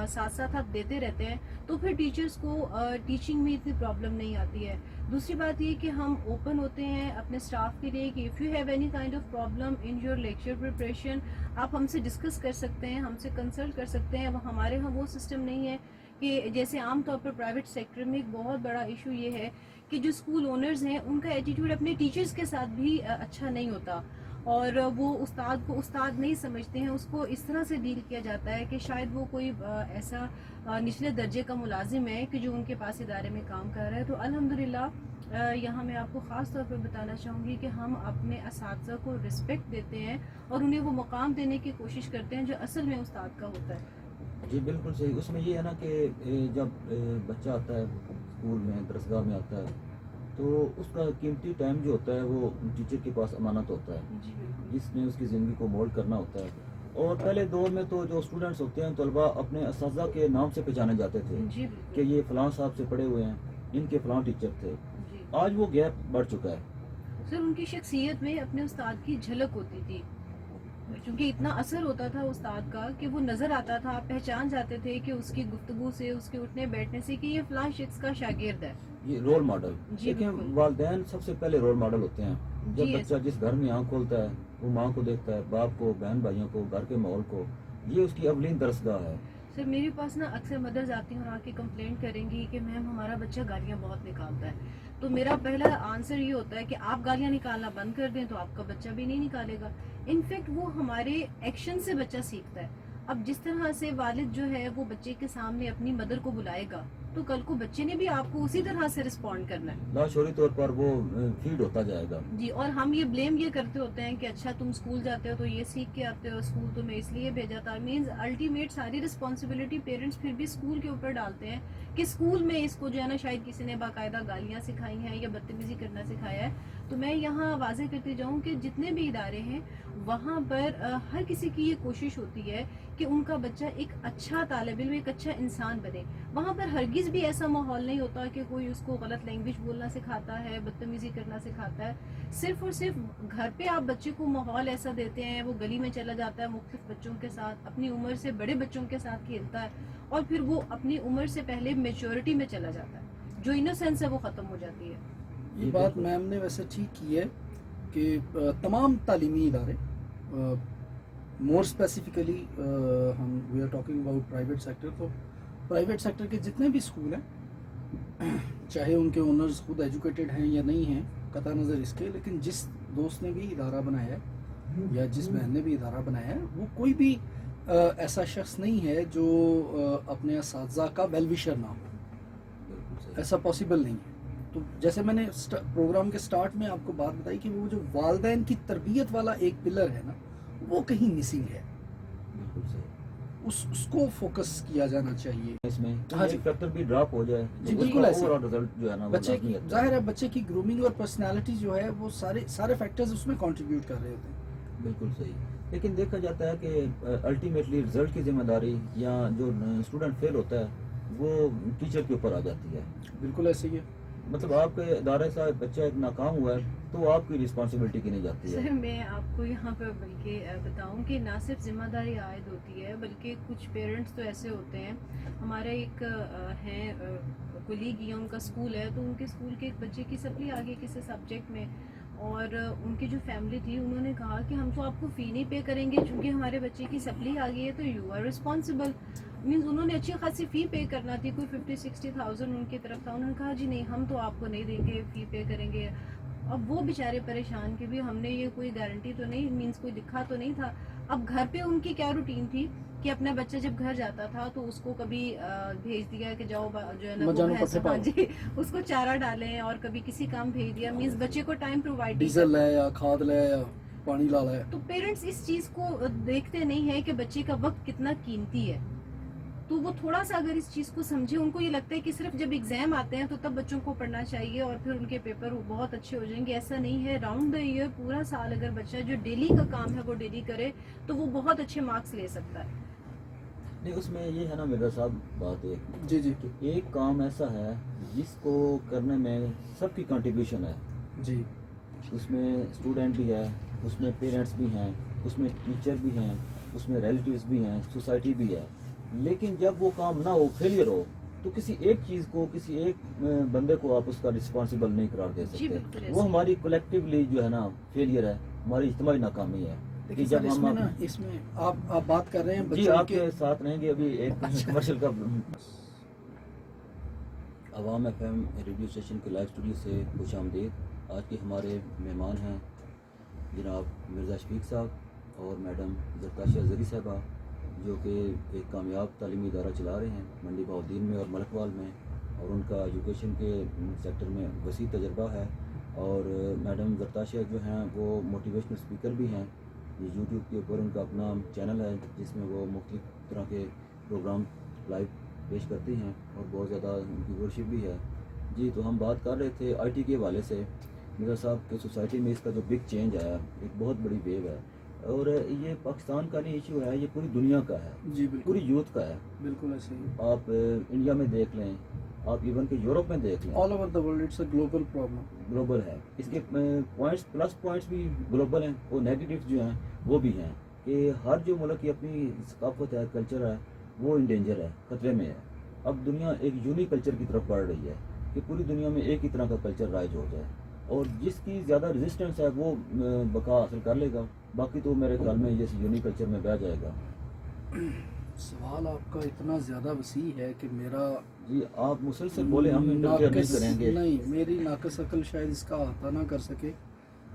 ساتھ ساتھ آپ دیتے رہتے ہیں تو پھر ٹیچرز کو ٹیچنگ میں اتنی پرابلم نہیں آتی ہے. دوسری بات یہ کہ ہم اوپن ہوتے ہیں اپنے اسٹاف کے لیے کہ if you have any kind of problem in your lecture preparation, آپ ہم سے ڈسکس کر سکتے ہیں, ہم سے کنسلٹ کر سکتے ہیں. ہمارے یہاں وہ سسٹم نہیں ہے کہ جیسے عام طور پر پرائیویٹ سیکٹر میں ایک بہت بڑا ایشو یہ ہے کہ جو اسکول اونرز ہیں ان کا ایٹیٹیوڈ اپنے ٹیچرز کے ساتھ بھی اچھا نہیں ہوتا, اور وہ استاد کو استاد نہیں سمجھتے ہیں. اس کو اس طرح سے ڈیل کیا جاتا ہے کہ شاید وہ کوئی ایسا نچلے درجے کا ملازم ہے کہ جو ان کے پاس ادارے میں کام کر رہا ہے. تو الحمدللہ یہاں میں آپ کو خاص طور پہ بتانا چاہوں گی کہ ہم اپنے اساتذہ کو رسپیکٹ دیتے ہیں اور انہیں وہ مقام دینے کی کوشش کرتے ہیں جو اصل میں استاد کا ہوتا ہے. جی بالکل صحیح. اس میں یہ ہے نا کہ جب بچہ آتا ہے اسکول میں, درسگاہ میں آتا ہے, تو اس کا قیمتی ٹائم جو ہوتا ہے وہ ٹیچر کے پاس امانت ہوتا ہے, جی بالکل. جس نے اس کی زندگی کو مولڈ کرنا ہوتا ہے. اور پہلے دور میں تو جو اسٹوڈنٹس ہوتے ہیں طلباء اپنے اساتذہ کے نام سے پہچانے جاتے تھے جی کہ بالکل. یہ فلاں صاحب سے پڑھے ہوئے ہیں, ان کے فلاں ٹیچر تھے. جی آج وہ گیپ بڑھ چکا ہے. سر ان کی شخصیت میں اپنے استاد کی جھلک ہوتی تھی, کیونکہ اتنا اثر ہوتا تھا استاد کا کہ وہ نظر آتا تھا, آپ پہچان جاتے تھے کہ اس کی گفتگو سے, اس کے اٹھنے بیٹھنے سے کہ یہ فلاں شخص کا شاگرد ہے. یہ رول ماڈل. جی لیکن بالکل. والدین سب سے پہلے رول ماڈل ہوتے ہیں. جب جی بچہ جس گھر میں آنکھ کھولتا ہے وہ ماں کو دیکھتا ہے, باپ کو, بہن بھائیوں کو, گھر کے ماحول کو. یہ اس کی اولین درسگاہ ہے. سر میرے پاس نا اکثر مدرز آتی ہیں اور آ کے کمپلینٹ کریں گی کہ میم ہمارا بچہ گالیاں بہت نکالتا ہے. تو میرا پہلا آنسر یہ ہوتا ہے کہ آپ گالیاں نکالنا بند کر دیں تو آپ کا بچہ بھی نہیں نکالے گا. انفیکٹ وہ ہمارے ایکشن سے بچہ سیکھتا ہے. اب جس طرح سے والد جو ہے وہ بچے کے سامنے اپنی مدر کو بلائے گا تو کل کو بچے نے بھی آپ کو اسی طرح سے رسپونڈ کرنا ہے. لاشعوری طور پر وہ فیڈ ہوتا جائے گا. جی, اور ہم یہ بلیم یہ کرتے ہوتے ہیں کہ اچھا تم اسکول جاتے ہو تو یہ سیکھ کے آتے ہو, اسکول تمہیں اس لیے بھیجا تھا. مینز الٹیمیٹ ساری رسپانسبلٹی پیرنٹس پھر بھی اسکول کے اوپر ڈالتے ہیں کہ اسکول میں اس کو جو ہے نا شاید کسی نے باقاعدہ گالیاں سکھائی ہیں یا بدتمیزی کرنا سکھایا ہے. تو میں یہاں واضح کرتی جاؤں کہ جتنے بھی ادارے ہیں وہاں پر ہر کسی کی یہ کوشش ہوتی ہے کہ ان کا بچہ ایک اچھا طالب علم, ایک اچھا انسان بنے. وہاں پر ہرگز بھی ایسا ماحول نہیں ہوتا کہ کوئی اس کو غلط لینگویج بولنا سکھاتا ہے, بدتمیزی کرنا سکھاتا ہے. صرف اور صرف گھر پہ آپ بچے کو ماحول ایسا دیتے ہیں, وہ گلی میں چلا جاتا ہے مختلف بچوں کے ساتھ, اپنی عمر سے بڑے بچوں کے ساتھ کھیلتا ہے, اور پھر وہ اپنی عمر سے پہلے میچورٹی میں چلا جاتا ہے, جو انوسینس ہے وہ ختم ہو جاتی ہے. یہ بات میم نے ویسے ٹھیک کی ہے کہ تمام تعلیمی ادارے, مور اسپیسیفکلی ہم we are talking about private sector, تو پرائیویٹ سیکٹر کے جتنے بھی اسکول ہیں, چاہے ان کے اونرز خود ایجوکیٹڈ ہیں یا نہیں ہیں قطع نظر اس کے, لیکن جس دوست نے بھی ادارہ بنایا ہے یا جس بہن نے بھی ادارہ بنایا ہے, وہ کوئی بھی ایسا شخص نہیں ہے جو اپنے اساتذہ کا ویل وشر نہ ہو. ایسا پاسبل نہیں ہے. تو جیسے میں نے پروگرام کے سٹارٹ میں آپ کو بات بتائی کہ وہ جو والدین کی تربیت والا ایک پلر ہے نا, وہ کہیں مسنگ ہے. بالکل صحیح. اس کو فوکس کیا جانا چاہیے اس میں ہاں جی. فیکٹر بھی ڈراپ ہو جائے جی تو بالکل ایسے اوور رزلٹ جو ہے نا وہ بچے لازمی کی آتا ہے. ظاہر ہے بچے کی گرومنگ اور پرسنالٹی جو ہے وہ سارے فیکٹرز اس میں کنٹریبیوٹ کر رہے ہوتے ہیں. بالکل صحیح. لیکن دیکھا جاتا ہے کہ الٹیمیٹلی رزلٹ کی ذمہ داری یا جو اسٹوڈنٹ فیل ہوتا ہے وہ ٹیچر کے اوپر آ جاتی ہے. بالکل ایسے ہی ہے. مطلب آپ کے ادارے سے بچہ ایک ناکام ہوا ہے تو آپ کی رسپانسبلٹی کی نہیں جاتی ہے؟ سر میں آپ کو یہاں پر بلکہ بتاؤں کہ نہ صرف ذمہ داری عائد ہوتی ہے بلکہ کچھ پیرنٹس تو ایسے ہوتے ہیں. ہمارا ایک ہیں کولیگ یا ان کا اسکول ہے تو ان کے اسکول کے ایک بچے کی سپلی آ گئی کسی سبجیکٹ میں اور ان کی جو فیملی تھی انہوں نے کہا کہ ہم تو آپ کو فی نہیں پے کریں گے چونکہ ہمارے بچے کی سپلی آ گئی ہے تو یو آر رسپانسبل. مینس انہوں نے اچھی خاصی فی پے کرنا تھی, کوئی 50-60,000 ان کی طرف تھا. انہوں نے کہا جی نہیں ہم تو آپ کو نہیں دیں گے, فی پے کریں گے. اب وہ بیچارے پریشان کہ بھی ہم نے یہ کوئی گارنٹی تو نہیں, مینس کوئی لکھا تو نہیں تھا. اب گھر پہ ان کی کیا روٹین تھی کہ اپنا بچہ جب گھر جاتا تھا تو اس کو کبھی بھیج دیا کہ جاؤ جو ہے نا وہ بھینس, ہاں جی اس کو چارہ ڈالیں, اور کبھی کسی کام بھیج دیا. مینس بچے کو ٹائم پرووائڈ ڈیزل ہے یا کھاد لے یا پانی لا لے. تو پیرنٹس اس چیز کو دیکھتے نہیں ہے کہ بچے کا وقت کتنا قیمتی ہے. تو وہ تھوڑا سا اگر اس چیز کو سمجھے, ان کو یہ لگتا ہے کہ صرف جب ایگزام آتے ہیں تو تب بچوں کو پڑھنا چاہیے اور پھر ان کے پیپر بہت اچھے ہو جائیں گے. ایسا نہیں ہے. راؤنڈ دا ایئر پورا سال اگر بچہ جو ڈیلی کا کام ہے وہ ڈیلی کرے تو وہ بہت اچھے مارکس لے سکتا ہے. نہیں اس میں یہ ہے نا مرزا صاحب بات ایک جی جی کہ ایک کام ایسا ہے جس کو کرنے میں سب کی کنٹریبیوشن ہے. جی اس میں اسٹوڈنٹ بھی ہے, اس میں پیرنٹس بھی ہیں, اس میں ٹیچر بھی ہیں, اس میں ریلیٹیوز بھی ہیں, سوسائٹی بھی ہے. لیکن جب وہ کام نہ ہو, فیلئر ہو, تو کسی ایک چیز کو, کسی ایک بندے کو آپ اس کا رسپانسبل نہیں قرار دے جی سکتے. بالکل ایسے وہ ہی. ہماری کولیکٹیولی جو ہے نا فیلئر ہے, ہماری اجتماعی ناکامی ہے. دیکھیے کہ سر, جب اس ہم میں نا اس میں آپ بات کر رہے ہیں جی بچوں آپ کے. کے ساتھ رہیں گے ابھی ایک کمرشل کا. عوام ایف ایم ریڈیو اسٹیشن کے لائیو اسٹوڈیو سے خوش آمدید. آج کے ہمارے مہمان ہیں جناب مرزا شفیق صاحب اور میڈم زرتاشیہ زری صاحبہ, جو کہ ایک کامیاب تعلیمی ادارہ چلا رہے ہیں منڈی بہاؤالدین میں اور ملک وال میں, اور ان کا ایجوکیشن کے سیکٹر میں وسیع تجربہ ہے. اور میڈم زرتاشیہ جو ہیں وہ موٹیویشنل اسپیکر بھی ہیں. یہ یوٹیوب کے اوپر ان کا اپنا چینل ہے جس میں وہ مختلف طرح کے پروگرام لائیو پیش کرتی ہیں اور بہت زیادہ ان کی ویورشپ بھی ہے. جی تو ہم بات کر رہے تھے آئی ٹی کے حوالے سے. مرزا صاحب کے سوسائٹی میں اس کا جو بگ چینج آیا, ایک بہت بڑی ویو ہے, اور یہ پاکستان کا نہیں ایشو ہے, یہ پوری دنیا کا ہے, جی بالکل, پوری یوتھ کا ہے. بالکل ایسے ہی. آپ انڈیا میں دیکھ لیں, آپ ایون کہ یورپ میں دیکھ لیں, all over the world it's a global problem. Global ہے. اس کے پوائنٹس, پلس پوائنٹس بھی گلوبل ہیں, اور نیگیٹو جو ہیں وہ بھی ہیں کہ ہر جو ملک کی اپنی ثقافت ہے, کلچر ہے, وہ انڈینجر ہے, خطرے میں ہے. اب دنیا ایک یونیک کلچر کی طرف بڑھ رہی ہے کہ پوری دنیا میں ایک ہی طرح کا کلچر رائج ہو جائے, اور جس کی زیادہ ریزسٹنس ہے وہ بقا حاصل کر لے گا, باقی تو میرے خیال میں یہ یونیک کلچر میں بہ جائے گا. سوال آپ کا اتنا زیادہ وسیع ہے کہ میرا جی آپ مسلسل بولے, ہم انٹرفیئر نہیں کریں گے. نہیں, میری ناقص عقل شاید اس کا احاطہ نہ کر سکے.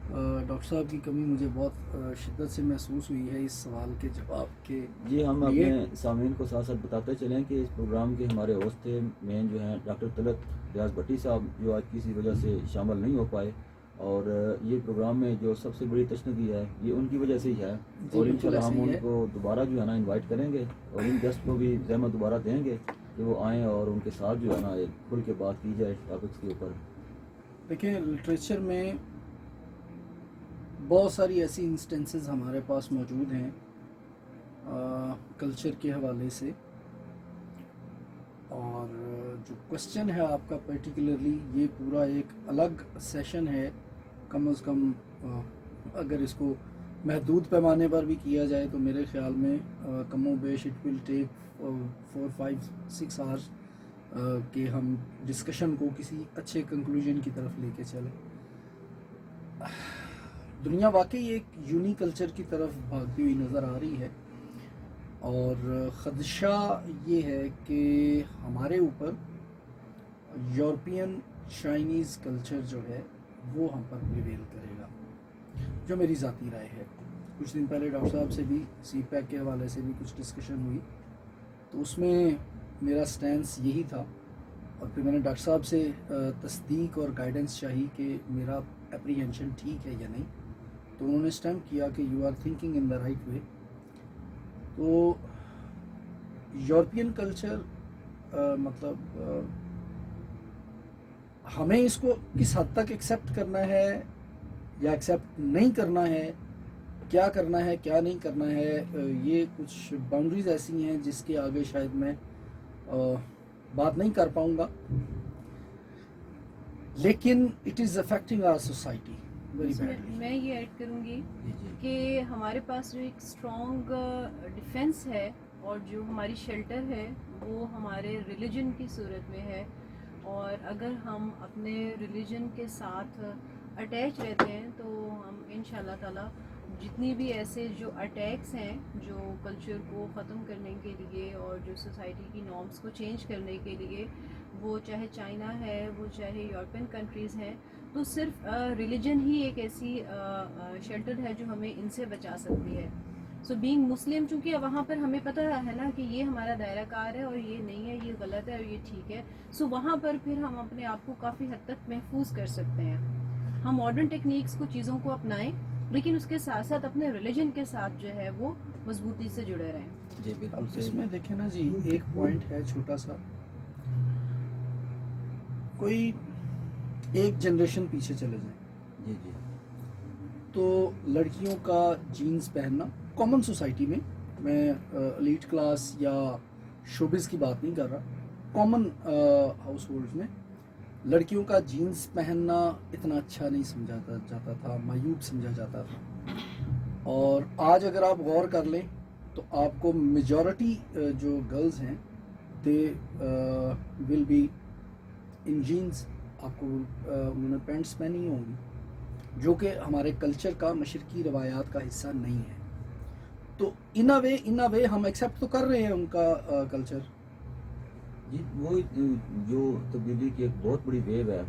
ڈاکٹر صاحب کی کمی مجھے بہت شدت سے محسوس ہوئی ہے اس سوال کے جواب کے. جی ہم اپنے سامعین کو ساتھ ساتھ بتاتے چلیں کہ اس پروگرام کے ہمارے ہوسٹ تھے مین جو ہیں ڈاکٹر طلعت ریاض بھٹی صاحب, جو آج کسی وجہ سے شامل نہیں ہو پائے, اور یہ پروگرام میں جو سب سے بڑی تشنگی ہے یہ ان کی وجہ سے ہی ہے. اور انشاءاللہ ہم ان کو دوبارہ جو ہے نا انوائٹ کریں گے, اور ان گیسٹ کو بھی زحمت دوبارہ دیں گے کہ وہ آئیں اور ان کے ساتھ جو ہے نا ایک کھل کے بات کی جائے ٹاپکس کے اوپر. دیکھیں, لٹریچر میں بہت ساری ایسی انسٹنسز ہمارے پاس موجود ہیں کلچر کے حوالے سے, اور جو کوشچن ہے آپ کا پرٹیکولرلی, یہ پورا ایک الگ سیشن ہے. کم از کم اگر اس کو محدود پیمانے پر بھی کیا جائے تو میرے خیال میں کم و بیش اٹ ول ٹیک 4-5-6 آورس کہ ہم ڈسکشن کو کسی اچھے کنکلوژن کی طرف لے کے چلیں. دنیا واقعی ایک یونیک کلچر کی طرف بھاگتی ہوئی نظر آ رہی ہے, اور خدشہ یہ ہے کہ ہمارے اوپر یورپین چائنیز کلچر جو ہے وہ ہم پر پریویل کرے گا, جو میری ذاتی رائے ہے. کچھ دن پہلے ڈاکٹر صاحب سے بھی سی پیک کے حوالے سے بھی کچھ ڈسکشن ہوئی, تو اس میں میرا سٹینس یہی تھا, اور پھر میں نے ڈاکٹر صاحب سے تصدیق اور گائیڈنس چاہی کہ میرا اپریہینشن ٹھیک ہے یا نہیں. تو انہوں نے اسٹیمپ کیا کہ you are thinking in the right way. تو یورپین کلچر مطلب ہمیں اس کو کس حد تک ایکسیپٹ کرنا ہے یا ایکسیپٹ نہیں کرنا ہے, کیا کرنا ہے کیا نہیں کرنا ہے, یہ کچھ باؤنڈریز ایسی ہیں جس کے آگے شاید میں بات نہیں کر پاؤں گا. لیکن it is affecting our society very اس میں بیڈلی. میں یہ ایڈ کروں گی جی جی کہ ہمارے پاس جو ایک اسٹرانگ ڈیفینس ہے اور جو ہماری شیلٹر ہے وہ ہمارے ریلیجن کی صورت میں ہے. اور اگر ہم اپنے ریلیجن کے ساتھ اٹیچ رہتے ہیں تو ہم ان شاء اللہ تعالیٰ جتنی بھی ایسے جو اٹیکس ہیں جو کلچر کو ختم کرنے کے لیے اور جو سوسائٹی کی نارمس کو چینج کرنے کے لیے، وہ چاہے چائنا ہے، وہ چاہے یورپین کنٹریز ہیں، تو صرف ریلیجن ہی ایک ایسی شیلٹر ہے جو ہمیں ان سے بچا سکتی ہے. سو بینگ مسلم، چونکہ وہاں پر ہمیں پتہ ہے نا کہ یہ ہمارا دائرہ کار ہے اور یہ نہیں ہے، یہ غلط ہے اور یہ ٹھیک ہے. سو وہاں پر پھر ہم اپنے آپ کو کافی حد تک محفوظ کر سکتے ہیں. ہم ماڈرن ٹیکنیکس کو، چیزوں کو اپنائیں، لیکن اس کے ساتھ ساتھ اپنے ریلیجن کے ساتھ جو ہے وہ مضبوطی سے جڑے رہیں. جی بالکل اب اس صحیح. میں دیکھیں نا جی، ایک پوائنٹ ہے چھوٹا سا. کوئی ایک جنریشن پیچھے چلے جائیں جی جی تو لڑکیوں کا جینز پہننا کامن سوسائٹی میں ایلیٹ کلاس یا شوبز کی بات نہیں کر رہا، کامن ہاؤس ہولڈ میں لڑکیوں کا جینز پہننا اتنا اچھا نہیں سمجھا جاتا تھا، معیوب سمجھا جاتا تھا. اور آج اگر آپ غور کر لیں تو آپ کو میجورٹی جو گرلز ہیں دے ول بی ان جینز. آپ کو انہوں نے پینٹس پہنی ہوں گی، جو کہ ہمارے کلچر کا، مشرقی روایات کا حصہ نہیں ہے. تو ان اے وے ہم ایکسیپٹ تو کر رہے ہیں ان کا کلچر. جی وہ جو تبدیلی کی ایک بہت بڑی ویو ہے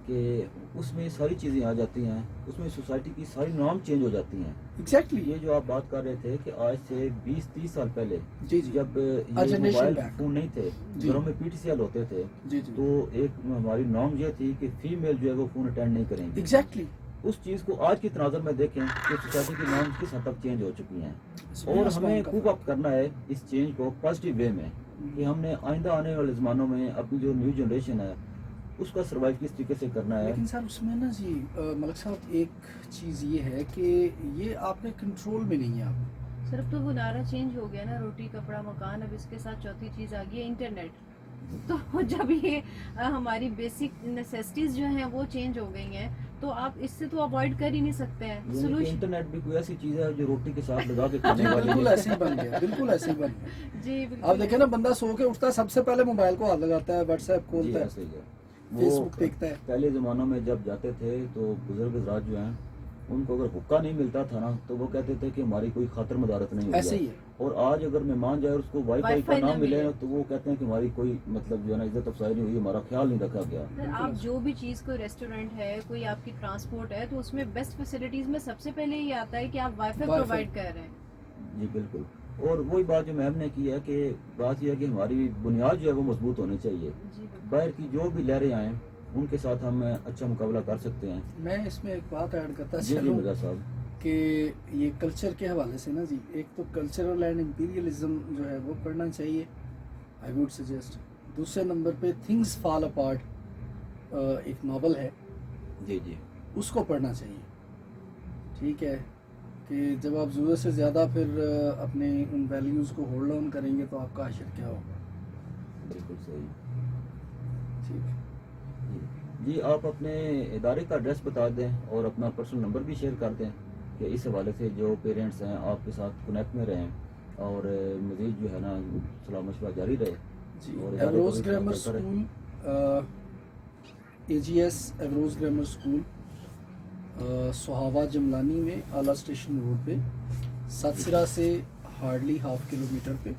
کہ اس میں ساری چیزیں آ جاتی ہیں، اس میں سوسائٹی کی ساری نارم چینج ہو جاتی ہیں. ایگزیکٹلی. یہ جو آپ بات کر رہے تھے کہ آج سے 20-30 سال پہلے جی جی جب A یہ generation موبائل back. فون نہیں تھے، جی. گھروں میں PTCL ہوتے تھے، جی جی تو ایک ہماری نارم یہ تھی کہ فیمیل جو ہے وہ فون اٹینڈ نہیں کریں گی. ایگزیکٹلی. اس چیز کو آج کی تناظر میں دیکھیں کہ سوسائٹی کی نارمز کس حد تک چینج ہو چکی ہیں، اور ہمیں کوپ اپ کرنا ہے اس چینج کو پازیٹیو وے میں، کہ ہم نے آئندہ آنے والے زمانوں میں اپنی جو نیو جنریشن ہے اس کا سروائیو کس طریقے سے کرنا ہے. لیکن سر اس میں نا جی ملک صاحب ایک چیز یہ ہے کہ یہ آپ کے کنٹرول میں نہیں ہے. آپ صرف تو وہ نعرہ چینج ہو گیا نا، روٹی کپڑا مکان. اب اس کے ساتھ چوتھی چیز آ گئی ہے انٹرنیٹ. تو جب یہ ہماری بیسک نیسیسٹیز جو ہیں وہ چینج ہو گئی ہیں تو آپ اس سے تو اوائڈ کر ہی نہیں سکتے ہیں. یعنی کہ سولوشن انٹرنیٹ بھی کوئی ایسی چیز ہے جو روٹی کے ساتھ لگا کے کھانے جی والی بالکل ہے. ایسے ہی بن گیا، بالکل ایسے ہی بن گیا. جی آپ بالکل. دیکھیں نا، بندہ سو کے اٹھتا ہے سب سے پہلے موبائل کو ہاتھ لگاتا ہے، واٹس ایپ جی کھولتا ہے، ایسے ہی ہے. فیس وہ بک دیکھتا ہے. پہلے زمانوں میں جب جاتے تھے تو بزرگ حضرات جو ہیں ان کو اگر حکا نہیں ملتا تھا نا تو وہ کہتے تھے کہ ہماری کوئی خاطر مدارت نہیں ہوئی ایسے ہی ہے. ہے. اور آج اگر مہمان جائے اور اس کو وائی فائی کا وائی فائی نام نہ ملے ملے تو وہ کہتے ہیں کہ ہماری کوئی مطلب جو ہے نا عزت افزائی نہیں ہوئی، ہمارا خیال نہیں رکھا گیا. آپ جو بھی چیز، کوئی ریسٹورینٹ ہے، کوئی آپ کی ٹرانسپورٹ ہے، تو اس میں بیسٹ فیسلٹیز میں سب سے پہلے یہ آتا ہے کہ آپ وائی فائی پرووائڈ کر رہے ہیں. جی بالکل. اور وہی بات جو میم نے کی ہے کہ بات یہ ہے کہ ہماری بنیاد جو ہے وہ مضبوط ہونی چاہیے. جی بالکل. باہر کی جو بھی لہریں آئیں ان کے ساتھ ہم اچھا مقابلہ کر سکتے ہیں. میں اس میں ایک بات ایڈ کرتا جی جی چلوں مرزا صاحب. کہ یہ کلچر کے حوالے سے نا جی، ایک تو کلچرل اینڈ امپیریلزم جو ہے وہ پڑھنا چاہیے، آئی ووڈ سجیسٹ. دوسرے نمبر پہ تھنگس فال اپارٹ ایک ناول ہے، جی جی اس کو پڑھنا چاہیے. ٹھیک ہے کہ جب آپ ضرورت سے زیادہ پھر اپنے ان ویلیوز کو ہولڈ آن کریں گے تو آپ کا حشر کیا ہوگا. بالکل صحیح. ٹھیک ہے. جی آپ اپنے ادارے کا ایڈریس بتا دیں اور اپنا پرسنل نمبر بھی شیئر کر دیں کہ اس حوالے سے جو پیرنٹس ہیں آپ کے ساتھ کنیکٹ میں رہیں اور مزید جو ہے نا صلاح مشورہ جاری رہے. جی اور ایوروز گرامر اسکول، AGS ایوروز گرامر اسکول سہاوا جملانی میں، اعلیٰ اسٹیشن روڈ پہ، ساتسرا سے ہارڈلی ہاف کلو میٹر پہ.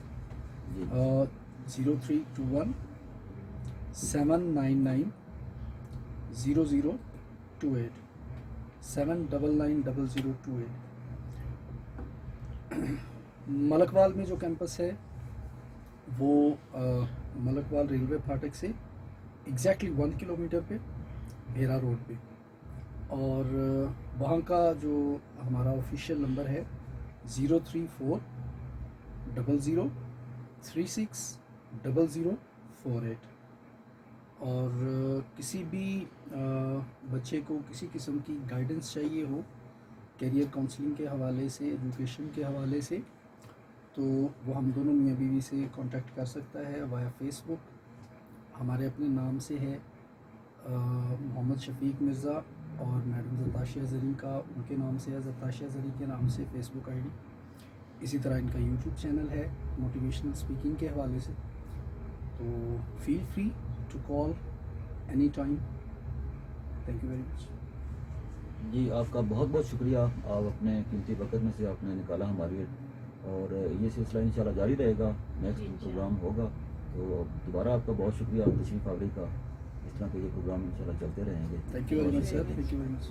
0321 799 0028 7990028. ملکوال میں جو کیمپس ہے وہ ملکوال ریلوے پھاٹک سے ایگزیکٹلی 1 کلو میٹر پہ، بھیرا روڈ پہ. اور وہاں کا جو ہمارا آفیشیل نمبر ہے 034 00 36 0048. اور کسی بھی بچے کو کسی قسم کی گائیڈنس چاہیے ہو کیریئر کاؤنسلنگ کے حوالے سے، ایجوکیشن کے حوالے سے، تو وہ ہم دونوں میاں بیوی سے کانٹیکٹ کر سکتا ہے وایا فیس بک. ہمارے اپنے نام سے ہے محمد شفیق مرزا اور میڈم زرتاشیہ زریں کا ان کے نام سے ہے، زرتاشیہ زریں کے نام سے فیس بک آئی ڈی. اسی طرح ان کا یوٹیوب چینل ہے موٹیویشنل اسپیکنگ کے حوالے سے. تو feel free to call any time. Thank you very much. جی آپ کا بہت بہت شکریہ، آپ اپنے قیمتی وقت میں سے آپ نے نکالا ہمارے لیے، اور یہ سلسلہ انشاءاللہ جاری رہے گا. نیکسٹ پروگرام ہوگا تو دوبارہ آپ کا بہت شکریہ تشریف آوری کا. اس طرح کے یہ پروگرام انشاءاللہ چلتے رہیں گے. Thank you very much sir. Thank you very much.